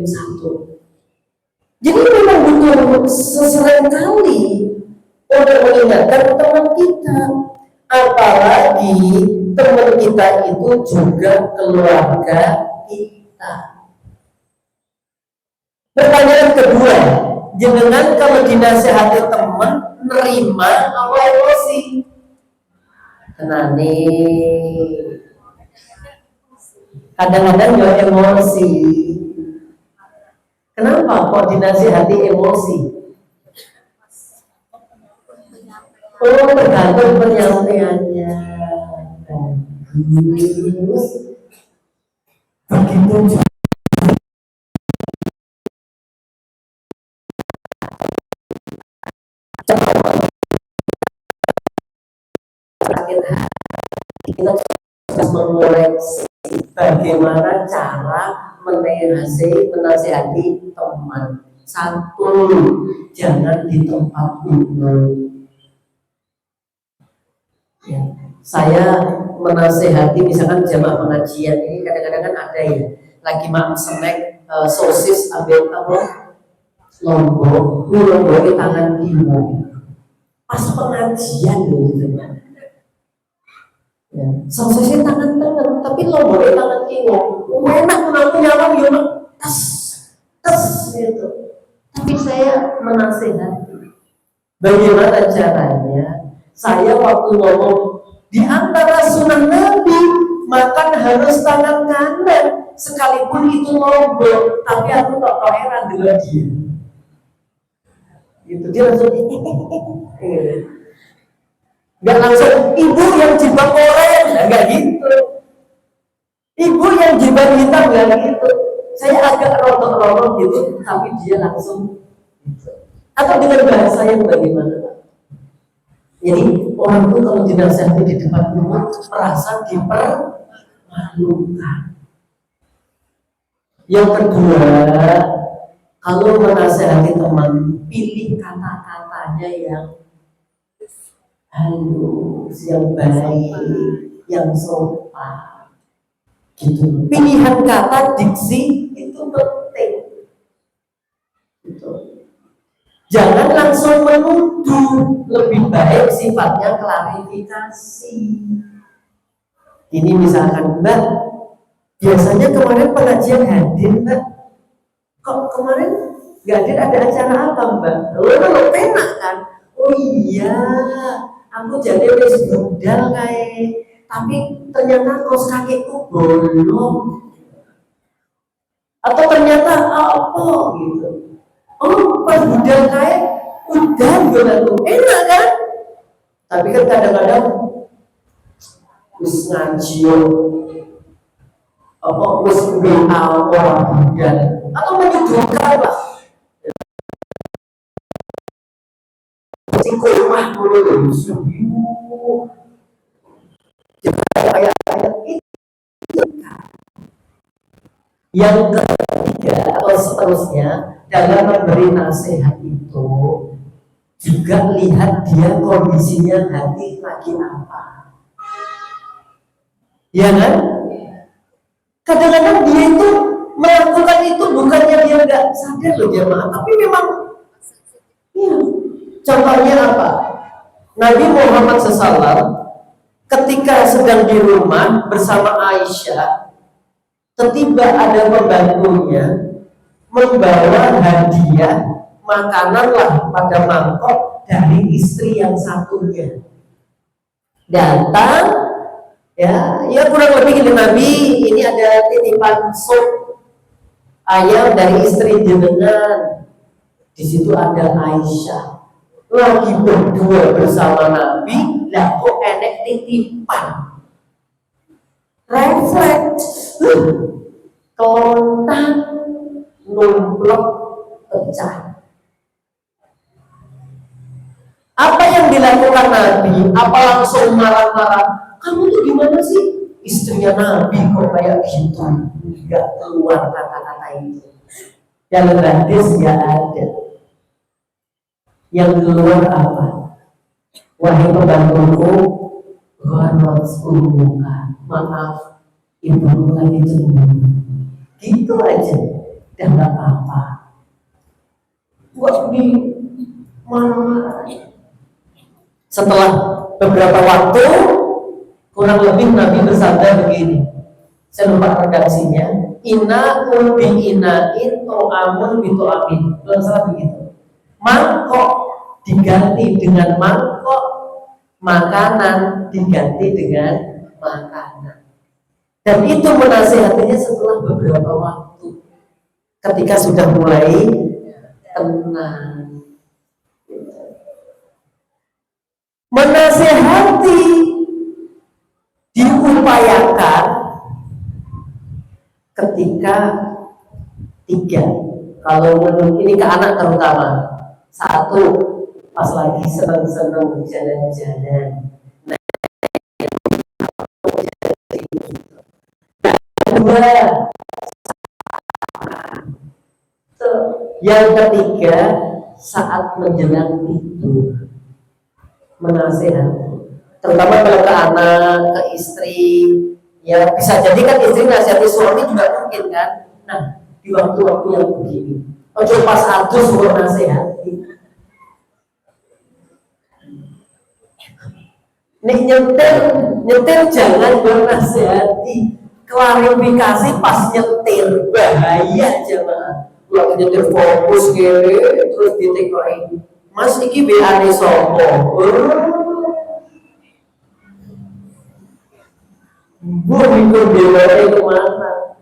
satu. Jadi memang butuh sesering kali untuk mengingatkan teman kita. Apalagi teman kita itu juga keluarga kita. Pertanyaan kedua, jenengan kalau dinasehati teman nerima apa emosi? Tenane. Kadang-kadang juga emosi. Kenapa kok dinasehati emosi? Oh, tergantung penyampaiannya. Bagus. Begitu juga. Kita harus mengoreksi bagaimana cara menasehati teman. Satu, jangan di tempat umum. Ya, saya menasehati misalkan jamaah pengajian ini kadang-kadang kan ada ya lagi makan snack sosis ambil apa lombok di tangan kiwa pas pengajian gitu ya, sosisnya tangan tangan tapi lomboknya tangan kiwa enak menangku nyawa ya tes gitu. Tapi saya menasehati bagaimana caranya. Saya waktu ngomong di antara sunnah Nabi makan harus tangan kanan sekalipun itu lombok, tapi aku tak heran dengan dia. Gitu dia langsung nggak langsung ibu yang jilbab oranye, nggak gitu. Ibu yang jilbab hitam nggak gitu. Saya agak rontok-rontok gitu, tapi dia langsung gitu. Atau dengan bahasa yang bagaimana? Jadi orang itu kalau dinasihati di depan umum merasa dipermalukan. Yang kedua, kalau menasihati teman, pilih kata-katanya yang halus, yang baik, yang sopan. Gitu. Pilihan kata diksi itu penting. Gitu. Jangan langsung menuduh, lebih baik sifatnya klarifikasi. Ini misalkan, Mbak, biasanya kemarin pengajian hadir, Mbak. Kok kemarin nggak hadir, ada acara apa, Mbak? Lo enak kan? Oh iya, aku jadi wis budal kayak, tapi ternyata kaos kakiku bolong. Atau ternyata apa gitu. Oh, pas budal kayak udah gitu, enak kan? Tapi kan kadang-kadang wis ngaji apa wis WA orang budal atau menyudutkan lah. Singko rumah dulu kayak itu. Yang ketiga atau seterusnya dalam memberi nasihat itu juga lihat dia kondisinya hati lagi apa, ya kan? Kadang-kadang dia itu melakukan itu bukannya dia nggak sadar loh jemaah, tapi memang ya. Contohnya apa? Nabi Muhammad SAW ketika sedang di rumah bersama Aisyah, tiba ada pembantunya membawa hadiah makanan lah pada mangkok dari istri yang satunya. Datang, ya kurang lebih ini Nabi, ini ada titipan sup ayam dari istri jenengan. Di situ ada Aisyah lagi berdua bersama Nabi, lah kok enek titipan. Refleks, kontak, numplok, pecah. Apa yang dilakukan Nabi? apa langsung marah-marah? Kamu tuh gimana sih? Istrinya Nabi kok kayak gitu? Nggak keluar kata-kata itu. Dalam hadis ya ada. Yang keluar apa? Wahai pembantuku, gharrat ummuka. Maaf, ibu lagi cemburu. Gitu aja, dan nggak apa-apa. Buat di marah. Setelah beberapa waktu, kurang lebih Nabi bersabda begini. Saya lupa redaksinya. Ina'un bi ina'in to'amun bi to'amin. Belum salah begitu. Mangkok diganti dengan mangkok, makanan diganti dengan makanan. Dan itu menasihatinya setelah beberapa waktu. Ketika sudah mulai tenang. Menasihati diupayakan ketika tiga. Kalau menurut ini ke anak terutama, satu pas lagi senang-senang jalan-jalan. Dua, yang ketiga saat menjelang tidur. Menasihati, terutama kalau ke anak, ke istri, ya bisa jadi kan istri nasihati suami juga mungkin kan. Nah, di waktu-waktu yang begini, ojo pas adus buat nasihati. Nih nyetir jangan bernasihati, klarifikasi pas nyetir, bahaya jemaah. Kalau nyetir fokus gini, terus ditekoin, Mas iki BA-ne sopo? Mikir beloknya kemana?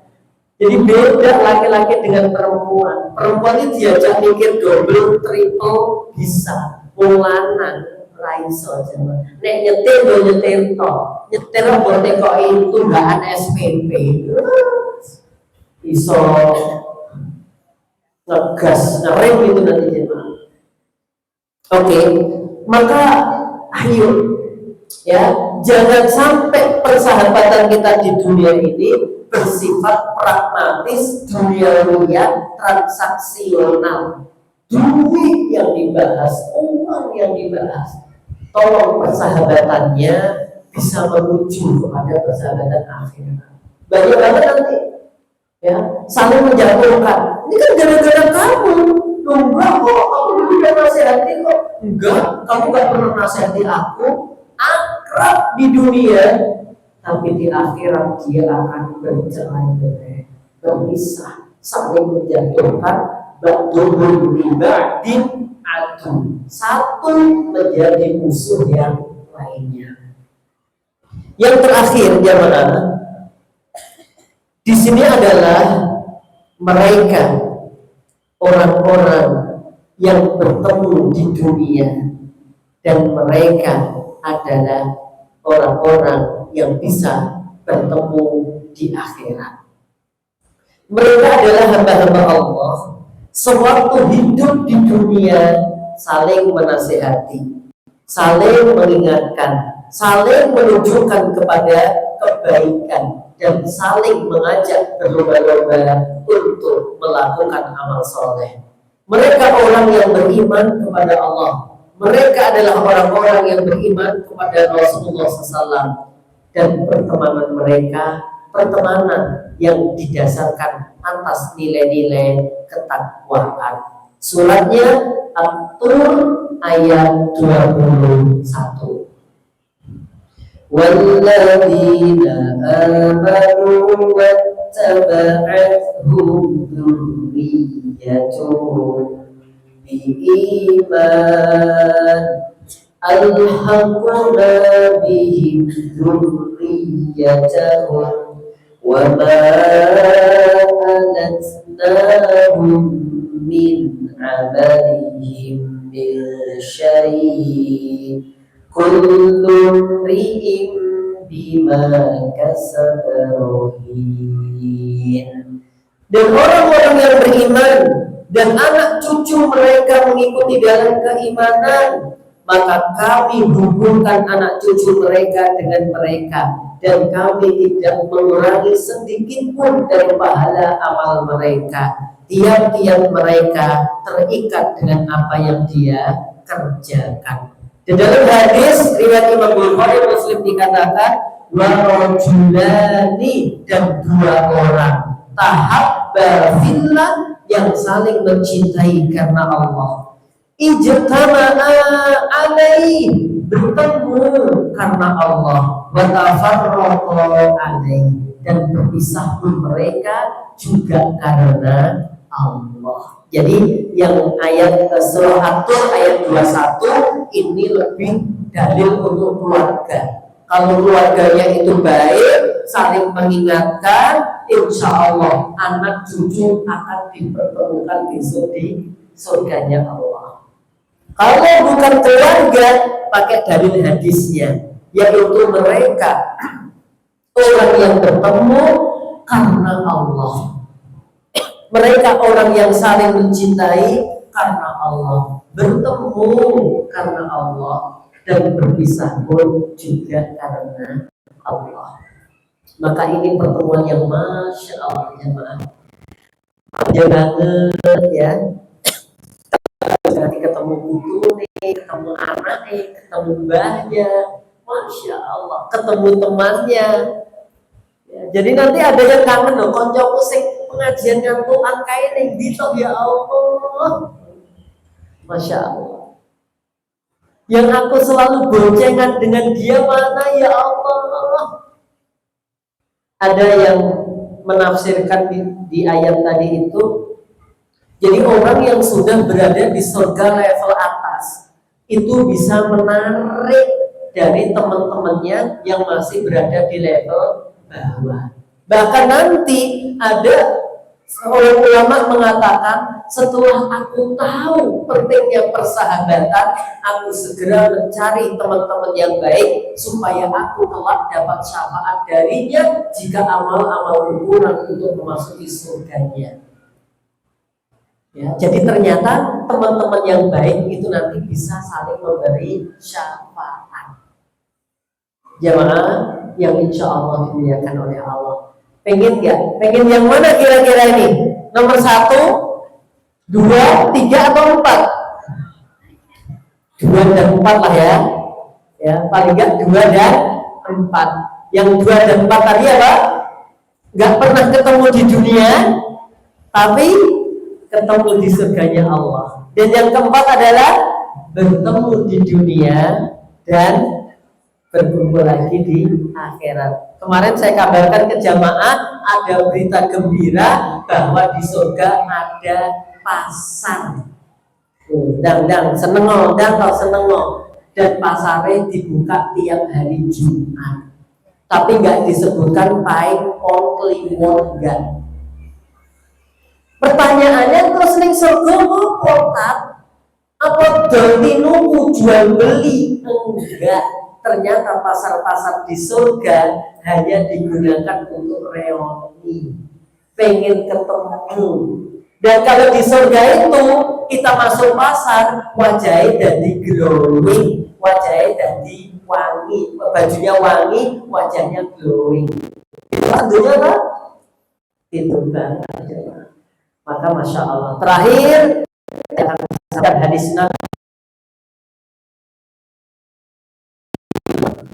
Jadi beda laki-laki dengan perempuan. Perempuan ini diajak mikir double, triple bisa. Lanang raiso jemaah. Nek nyetir do nyetir to. Nyetir mbok tekoki tunggakan SPP. Iso ngegas, ngerem itu nanti jemaah. Oke, maka ayo ya, jangan sampai persahabatan kita di dunia ini bersifat pragmatis, duniawiya, transaksional. Duit yang dibahas, uang yang dibahas. Tolong persahabatannya bisa menuju kepada persahabatan akhirat. Banyak banget nanti ya, saling menjatuhkan. Ini kan gara-gara kamu. Enggak kok, kamu dulu udah nasihati kok. Enggak, kamu gak pernah nasihati aku. Akrab di dunia, tapi di akhirat dia akan bercerai-berai, berpisah, saling menjatuhkan, ba'duhum li ba'din adu. Satu menjadi musuh yang lainnya. Yang terakhir jamaah, di sini adalah mereka orang-orang yang bertemu di dunia, dan mereka adalah orang-orang yang bisa bertemu di akhirat. Mereka adalah hamba-hamba Allah. Sewaktu hidup di dunia saling menasihati, saling mengingatkan, saling menunjukkan kepada kebaikan, dan saling mengajak berlomba-lomba untuk melakukan amal soleh. Mereka orang yang beriman kepada Allah. Mereka adalah orang-orang yang beriman kepada Rasulullah SAW. Dan pertemanan mereka, pertemanan yang didasarkan atas nilai-nilai ketakwaan. Suratnya At-Tur ayat 21. وَالَّذِينَ آمَنُوا وَاتَّبَعَتْهُمْ ذُرِّيَّتُهُمْ بِإِيمَانٍ أَلْحَقْنَا بِهِمْ ذُرِّيَّتَهُمْ وَمَا أَلَتْنَاهُمْ مِنْ عَمَلِهِمْ مِنْ شَيْءٍ كُلُّ امْرِئٍ بِمَا كَسَبَ رَهِينٌ. Dan orang-orang yang beriman dan anak cucu mereka mengikuti dalam keimanan, maka kami hubungkan anak cucu mereka dengan mereka, dan kami tidak mengurangi sedikit pun dari pahala amal mereka. Tiap-tiap mereka terikat dengan apa yang dia kerjakan. Di dalam hadis riwayat Imam Bukhari Muslim dikatakan warajulani, dan dua orang tahabba fillah, yang saling mencintai karena Allah, ijtama'a alaihi, bertemu karena Allah, wa tafarraqa alaihi, dan berpisah pun mereka juga karena Allah. Jadi yang ayat surah At-Tur ayat 21 ini lebih dalil untuk keluarga. Kalau keluarganya itu baik, saling mengingatkan, insya Allah anak cucu akan dipertemukan besok di surganya Allah. Kalau bukan keluarga, pakai dalil hadisnya, yaitu mereka orang yang bertemu karena Allah. Mereka orang yang saling mencintai karena Allah, bertemu karena Allah, dan berpisah pun juga karena Allah. Maka ini pertemuan yang masya Allah, jemaah, panjang banget ya. Nanti ketemu putu nih, ketemu anak nih, ketemu mbahnya, masya Allah, ketemu temannya. Ya, jadi nanti ada yang kangen loh, konco pusing pengajian ngantuan kayak nih gitu, ya Allah, masya Allah. Yang aku selalu boncengan dengan dia mana ya Allah. Ada yang menafsirkan di ayat tadi itu, jadi orang yang sudah berada di surga level atas itu bisa menarik dari teman-temannya yang masih berada di level bawah. Bahkan nanti ada seorang ulama mengatakan, setelah aku tahu pentingnya persahabatan, aku segera mencari teman-teman yang baik supaya aku kelak dapat syafaat darinya jika amal-amalku kurang untuk memasuki surganya. Ya, jadi ternyata teman-teman yang baik itu nanti bisa saling memberi syafaat. Jamaah yang insya Allah dimuliakan oleh Allah. Pengen nggak? Pengen yang mana kira-kira ini? Nomor 1, 2, 3 atau 4? 2 dan 4 lah ya. Ya, paling nggak 2 dan 4. Yang 2 dan 4 tadi apa? Nggak pernah ketemu di dunia, tapi ketemu di surganya Allah. Dan yang keempat adalah bertemu di dunia dan berkumpul lagi di akhirat. Kemarin saya kabarkan ke jamaah ada berita gembira bahwa di surga ada pasar. Dang seneng dan pasarnya dibuka tiap hari Jumat. Tapi nggak disebutkan paling kliwon enggak. Pertanyaannya terus ning surga mau kotak apa dol jual beli? Enggak. Ternyata pasar-pasar di surga hanya digunakan untuk reuni, pengen ketemu. Dan kalau di surga itu kita masuk pasar, wajahnya jadi glowing, wajahnya jadi wangi, bajunya wangi, wajahnya glowing. Itu tentunya kan? Itu banget. Maka masya Allah. Terakhir, hadis Nabi.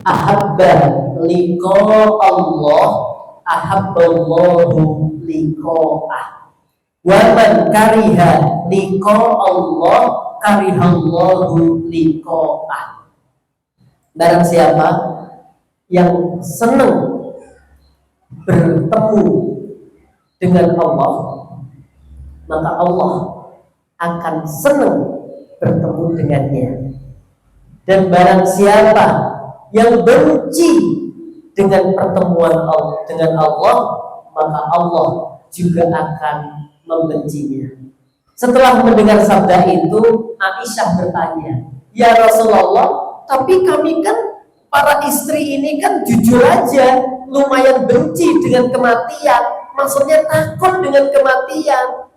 Ahabba liqa Allah, ahabballahu liqa'ah. Wa man kariha liqa Allah, karihallahu liqa'ah. Barang siapa yang senang bertemu dengan Allah, maka Allah akan senang bertemu dengannya. Dan barang siapa yang benci dengan pertemuan Allah dengan Allah, maka Allah juga akan membencinya. Setelah mendengar sabda itu, Aisyah bertanya, "Ya Rasulullah, tapi kami kan para istri ini kan jujur aja lumayan benci dengan kematian, maksudnya takut dengan kematian.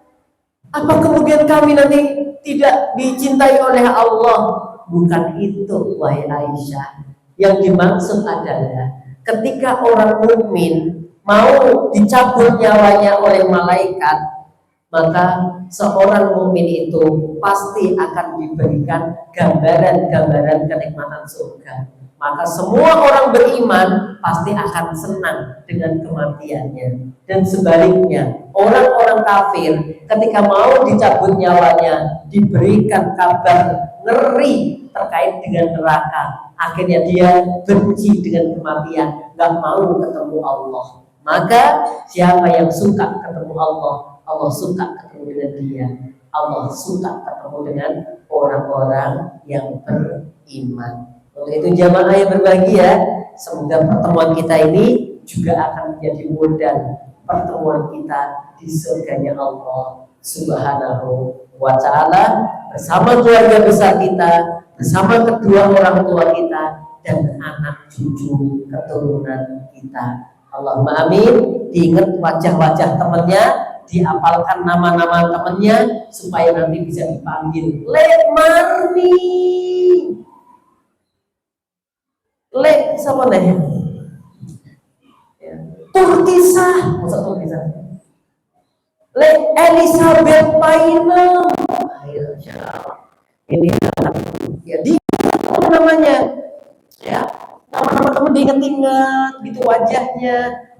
Apa kemudian kami nanti tidak dicintai oleh Allah?" Bukan itu, wahai Aisyah. Yang dimaksud adalah ketika orang mukmin mau dicabut nyawanya oleh malaikat, maka seorang mukmin itu pasti akan diberikan gambaran-gambaran kenikmatan surga. Maka semua orang beriman pasti akan senang dengan kematiannya. Dan sebaliknya, orang-orang kafir ketika mau dicabut nyawanya diberikan kabar ngeri terkait dengan neraka. Akhirnya dia benci dengan kematian, gak mau ketemu Allah. Maka siapa yang suka ketemu Allah, Allah suka ketemu dengan dia. Allah suka ketemu dengan orang-orang yang beriman. Untuk itu jamaah yang berbahagia, semoga pertemuan kita ini juga akan menjadi modal pertemuan kita di surganya Allah Subhanahu wa ta'ala, bersama keluarga besar kita, bersama kedua orang tua kita, dan anak cucu keturunan kita. Allahumma amin. Diingat wajah-wajah temannya, diapalkan nama-nama temannya, supaya nanti bisa dipanggil Lek Marni, Lek sama Lek Turkisah, masa Turkisah, Lek Elizabeth Painem. Ayo, ini ya di namanya, ya nama-nama teman diingat-ingat gitu wajahnya,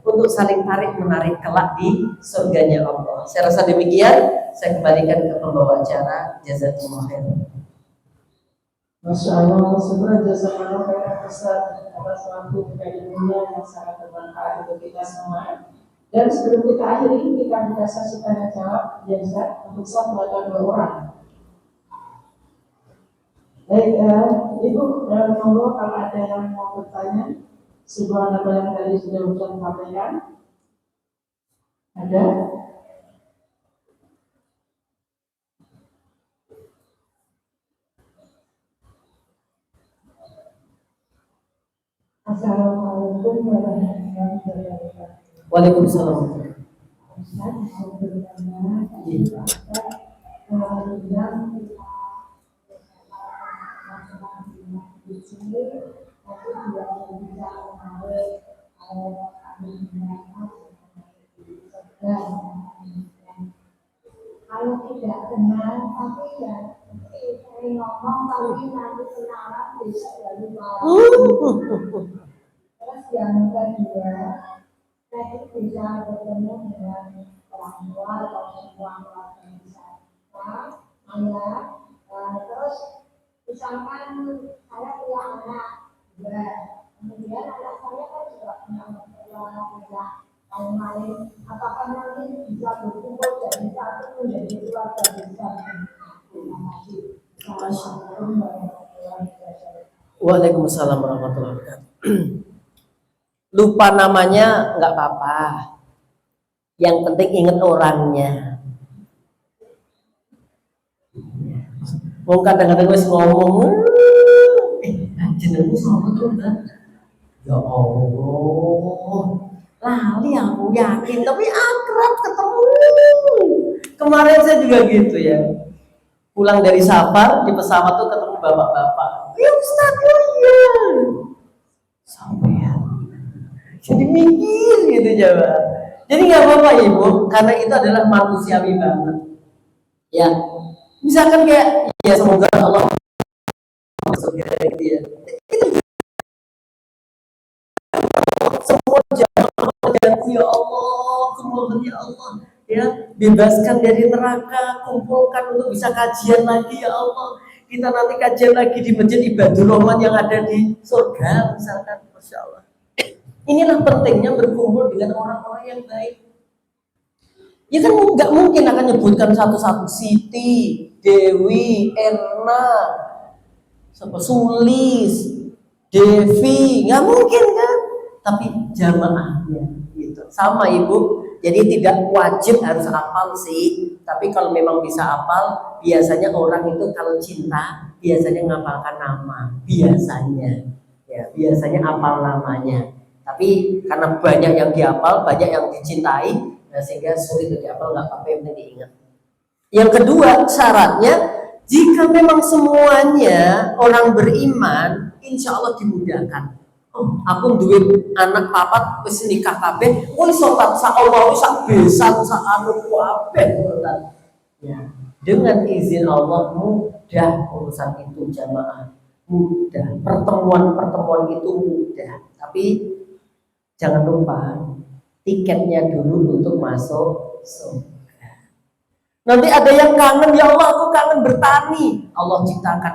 untuk saling tarik menarik kelak di surganya Allah. Saya rasa demikian. Saya kembalikan ke pembawa acara. Jazakumullah khairan. Masya Allah, semoga jasa manusia besar atas waktu kita di dunia yang sangat bermanfaat untuk kita semua. Dan sebelum kita akhiri, kita buka sesi tanya jawab jasa untuk satu atau dua orang. Baik, Ibu, monggo kalau ada yang mau bertanya, sebuah nama yang tadi sudah Ustaz sampaikan. Ada? Assalamualaikum warahmatullahi wabarakatuh. Waalaikumsalam. Ustaz, mau bertanya, yang di sini aku juga bisa menarik kalau tidak benar tapi ya sering ngomong tapi nanti kenalan bisa dari terus yang kedua saya bisa bertemu dengan orang tua atau semua keluarga besar ayah terus misalkan saya punya anak juga, kemudian anak saya kan juga punya punya lain-lain, apakah nanti bisa berkumpul jadi satu menjadi keluarga besar? Terima kasih. Assalamualaikum warahmatullahi wabarakatuh. Waalaikumsalam warahmatullahi wabarakatuh. Lupa namanya nggak apa-apa, yang penting ingat orangnya. Mau kadang-kadang wis ngomong, jenengmu sama tuh kan? Ya Allah, lali aku yakin, tapi akrab ketemu. Kemarin saya juga gitu ya, pulang dari safar di pesawat tuh ketemu bapak-bapak. Ya Ustaz, oh iya, sampai ya. Jadi mikir gitu Jawa. Jadi nggak apa-apa Ibu, karena itu adalah manusiawi banget. Ya, misalkan kayak ya semoga Allah segera dia. Itu semua jangan ya Allah, semoga ya Allah ya bebaskan dari neraka, kumpulkan untuk bisa kajian lagi ya Allah. Kita nanti kajian lagi di Masjid Ibadul Rahman yang ada di surga misalkan, Masya Allah. Inilah pentingnya berkumpul dengan orang-orang yang baik. Ya kan nggak mungkin akan nyebutkan satu-satu Siti, Dewi, Erna, Sulis, Devi, nggak mungkin kan? Tapi jamaahnya gitu. Sama Ibu. Jadi tidak wajib harus hafal sih. Tapi kalau memang bisa hafal, biasanya orang itu kalau cinta biasanya ngapalkan nama. Biasanya, ya biasanya hafal namanya. Tapi karena banyak yang dihafal, banyak yang dicintai, nah sehingga sulit untuk dihafal, nggak apa-apa yang penting diingat. Yang kedua syaratnya Jika memang semuanya orang beriman, insya Allah dimudahkan. Oh, aku duit anak papat wis nikah kabeh, wis sobat sak Allah sak besan sak anu kabeh. Ya, dengan izin Allah mudah urusan itu jamaah, mudah. Pertemuan-pertemuan itu mudah. Tapi jangan lupa tiketnya dulu untuk masuk surga. Nanti ada yang kangen, ya Allah aku kangen bertani. Allah ciptakan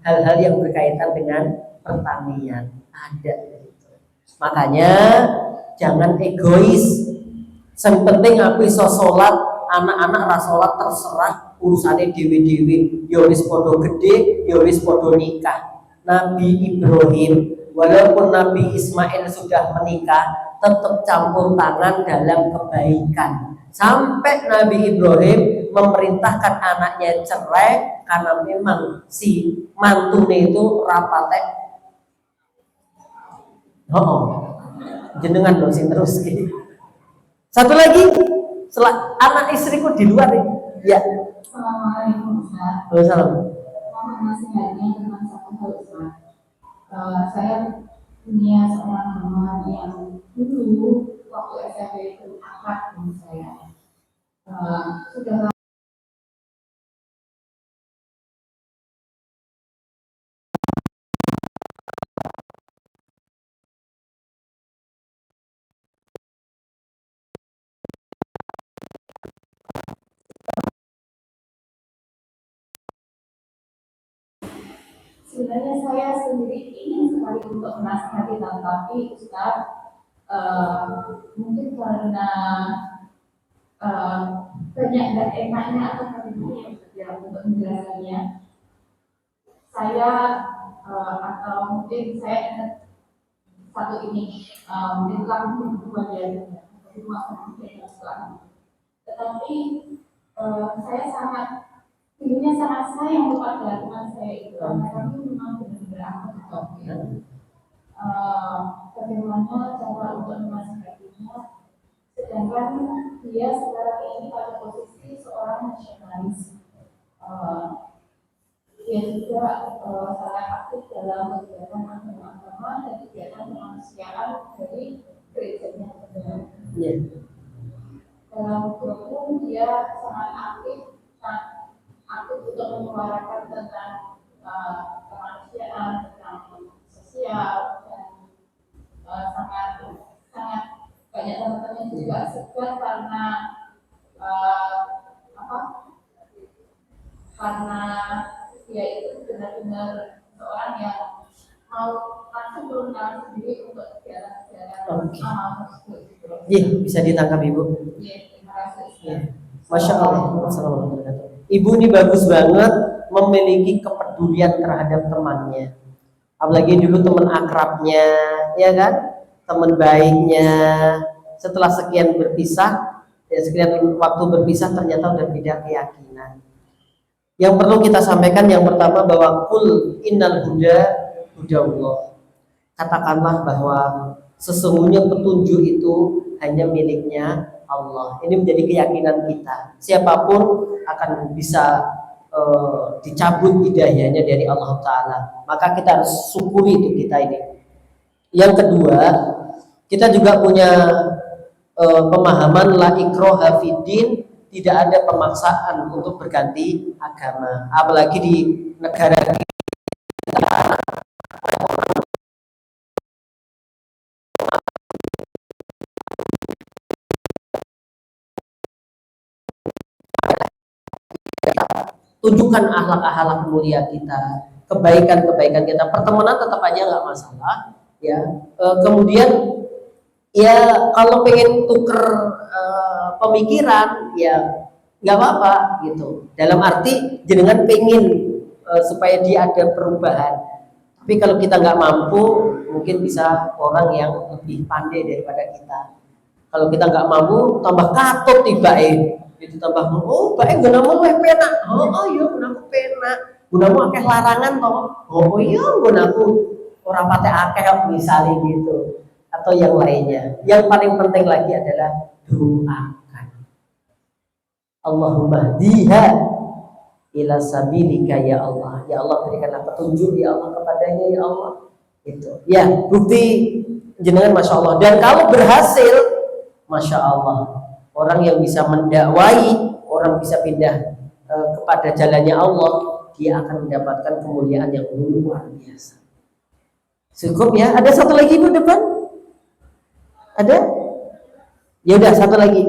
hal-hal yang berkaitan dengan pertanian. Ada. Makanya jangan egois. Yang penting aku iso sholat, anak-anak ra sholat terserah urusannya dewe-dewe. Ya wis podo gede, ya wis podo nikah. Nabi Ibrahim, walaupun Nabi Ismail sudah menikah, tetap campur tangan dalam kebaikan. Sampai Nabi Ibrahim memerintahkan anaknya cerai karena memang si mantune itu rapate. Jenengan loh sing terus gitu. Satu lagi, anak istriku di luar ini. Ya. Assalamualaikum Ustaz. Waalaikumsalam. Mohon nasihatnya tentang satu hal Ustaz. Saya punya seorang teman yang dulu waktu SMP itu akrab dengan saya. Sudah sebenarnya saya sendiri ingin sekali untuk menasihati, tapi Ustaz mungkin karena banyak dan enaknya atau kelebihannya ya untuk menjelaskannya. Saya atau mungkin saya ingat satu ini mungkin langsung kemudian tetapi saya sangat dulunya sangat sayang kepada teman saya itu karena kami memang benar-benar amat bagaimana cara untuk menasihatinya, sedangkan dia sekarang ini pada posisi seorang nasionalis. Dia juga sangat aktif dalam kegiatan agama dan kegiatan kemanusiaan dari gerejanya sendiri. Dalam hukum dia sangat aktif untuk menyuarakan tentang kemanusiaan, tentang sosial, dan sangat banyak teman-teman juga segar karena karena dia itu benar-benar seorang yang mau langsung turun tangan sendiri untuk kegiatan-kegiatan tersebut. Iya, bisa ditangkap Ibu. Iya, terima kasih. Ya. Masya Allah. Assalamualaikum. Ibu ini bagus banget memiliki kepedulian terhadap temannya. Apalagi dulu teman akrabnya, ya kan? Teman baiknya. Setelah sekian berpisah, ya sekian waktu berpisah ternyata udah beda keyakinan. Yang perlu kita sampaikan yang pertama bahwa kul innal huda hudallah. Katakanlah bahwa sesungguhnya petunjuk itu hanya miliknya Allah. Ini menjadi keyakinan kita. Siapapun akan bisa dicabut hidayahnya dari Allah Ta'ala. Maka kita harus syukuri itu kita ini. Yang kedua, kita juga punya pemahaman la ikraha fiddin, tidak ada pemaksaan untuk berganti agama. Apalagi di negara kita tunjukkan akhlak-akhlak mulia kita, kebaikan-kebaikan kita. Pertemanan tetap aja nggak masalah, ya. Kemudian ya kalau pengen tuker pemikiran, ya nggak apa-apa gitu. Dalam arti jenengan pengen supaya dia ada perubahan. Tapi kalau kita nggak mampu, mungkin bisa orang yang lebih pandai daripada kita. Kalau kita nggak mampu, tambah katut tiba itu tambah baik gunamu penak. Iya gunaku penak. Gunamu akeh larangan toh. Iya gunaku orang pate akeh misalnya gitu. Atau yang lainnya. Yang paling penting lagi adalah doakan. Allahumma diha. ila sabilika ya Allah. Ya Allah, berikanlah petunjuk ya Allah kepadanya ya Allah. Itu. Ya, bukti jenengan Masya Allah. Dan kalau berhasil, Masya Allah, orang yang bisa mendakwai, orang bisa pindah kepada jalannya Allah, dia akan mendapatkan kemuliaan yang luar biasa. Cukup ya? Ada satu lagi Bu depan? Ada? Ya udah, satu lagi.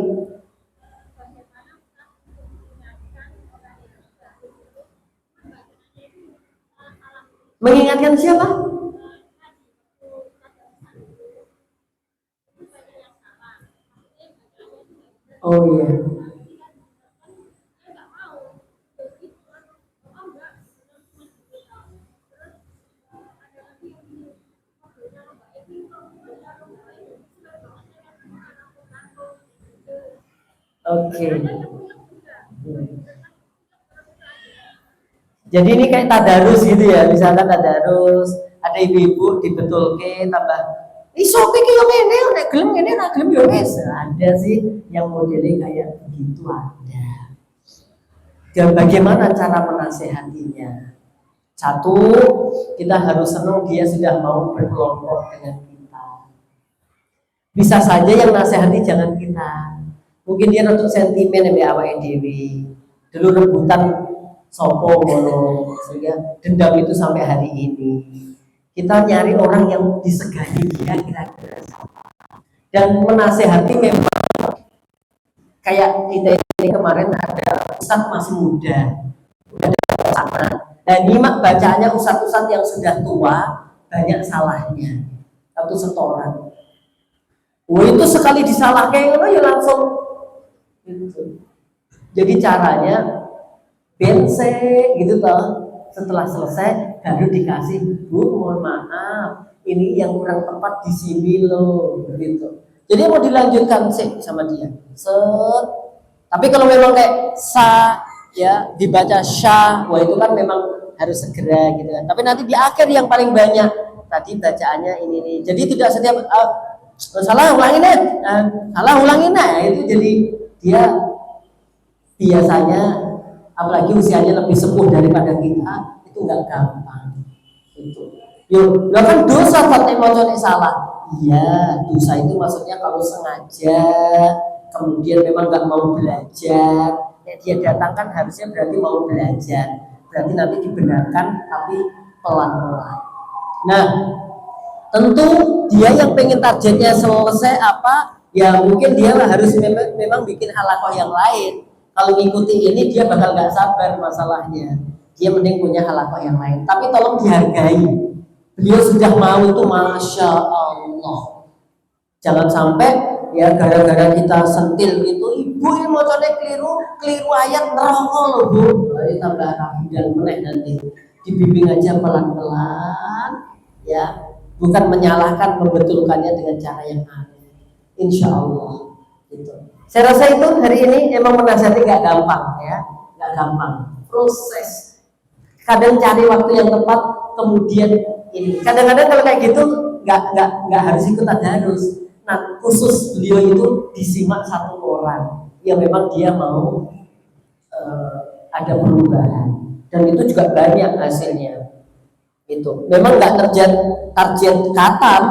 Mengingatkan siapa? Oh iya. Oke. Jadi ini kayak tadarus gitu ya, misalkan tadarus, ada ibu-ibu dibetulke tambah iso iki yo ngene, nek gelem ngene ora gelem yo wis. Ada sih yang modelnya kayak begitu ada. Dan bagaimana cara menasehatinya? Satu, kita harus senang dia sudah mau berkelompok dengan kita. Bisa saja yang nasehati jangan kita. Mungkin dia untuk sentimen yang awake dhewe. Dulu rebutan sopo ngono sehingga dendam itu sampai hari ini. Kita nyari orang yang disegani dia kira-kira sama. Dan menasehati memang kayak kita ini kemarin ada ustadz masih muda, udah ada sana. Dan nyimak bacaannya ustadz-ustadz yang sudah tua banyak salahnya. Satu setoran. Oh itu sekali disalahkan ya langsung gitu. Jadi caranya bense gitu toh. Setelah selesai baru dikasih, Bu mohon maaf ini yang kurang tepat di sini loh gitu. Jadi mau dilanjutkan sih sama dia. Set. Tapi kalau memang kayak sa ya dibaca sya, wah itu kan memang harus segera gitu kan. Tapi nanti di akhir yang paling banyak tadi bacaannya ini nih. Jadi tidak setiap salah ulangin salah ulangin itu jadi dia biasanya apalagi usianya lebih sepuh daripada kita itu nggak gampang itu. Yo, lo kan dosa tapi mau salah. Iya, dosa itu maksudnya kalau sengaja kemudian memang nggak mau belajar, ya dia datang kan harusnya berarti mau belajar, berarti nanti dibenarkan tapi pelan-pelan. Nah, tentu dia yang pengen targetnya selesai apa, ya mungkin dia harus memang bikin halakoh yang lain. Kalau ngikuti ini dia bakal nggak sabar masalahnya. Dia mending punya halakoh yang lain. Tapi tolong dihargai. Beliau sudah mau itu masya Allah. Jangan sampai ya gara-gara kita sentil gitu, ibu ini mau coba keliru ayat neraka loh Bu. Ini tambah rapi dan meneh nanti. Dibimbing aja pelan-pelan, ya. Bukan menyalahkan, membetulkannya dengan cara yang aneh. Insya Allah. Gitu. Saya rasa itu hari ini emang menasihati nggak gampang ya, nggak gampang. Proses. Kadang cari waktu yang tepat, kemudian ini. Kadang-kadang kalau kayak gitu nggak harus ikut tadarus. Nah khusus beliau itu disimak satu orang yang memang dia mau ada perubahan dan itu juga banyak hasilnya. Itu memang nggak target katam,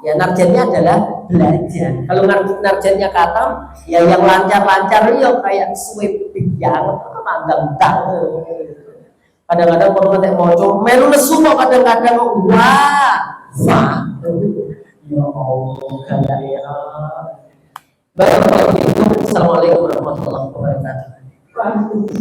ya targetnya adalah belajar. Kalau targetnya katam, ya yang lancar-lancar ya kayak sweeping yang mandang banget. Kadang-kadang kalau kita mau melu nesu kadang-kadang wah ya Allah kalian. Baik, Assalamualaikum warahmatullahi wabarakatuh.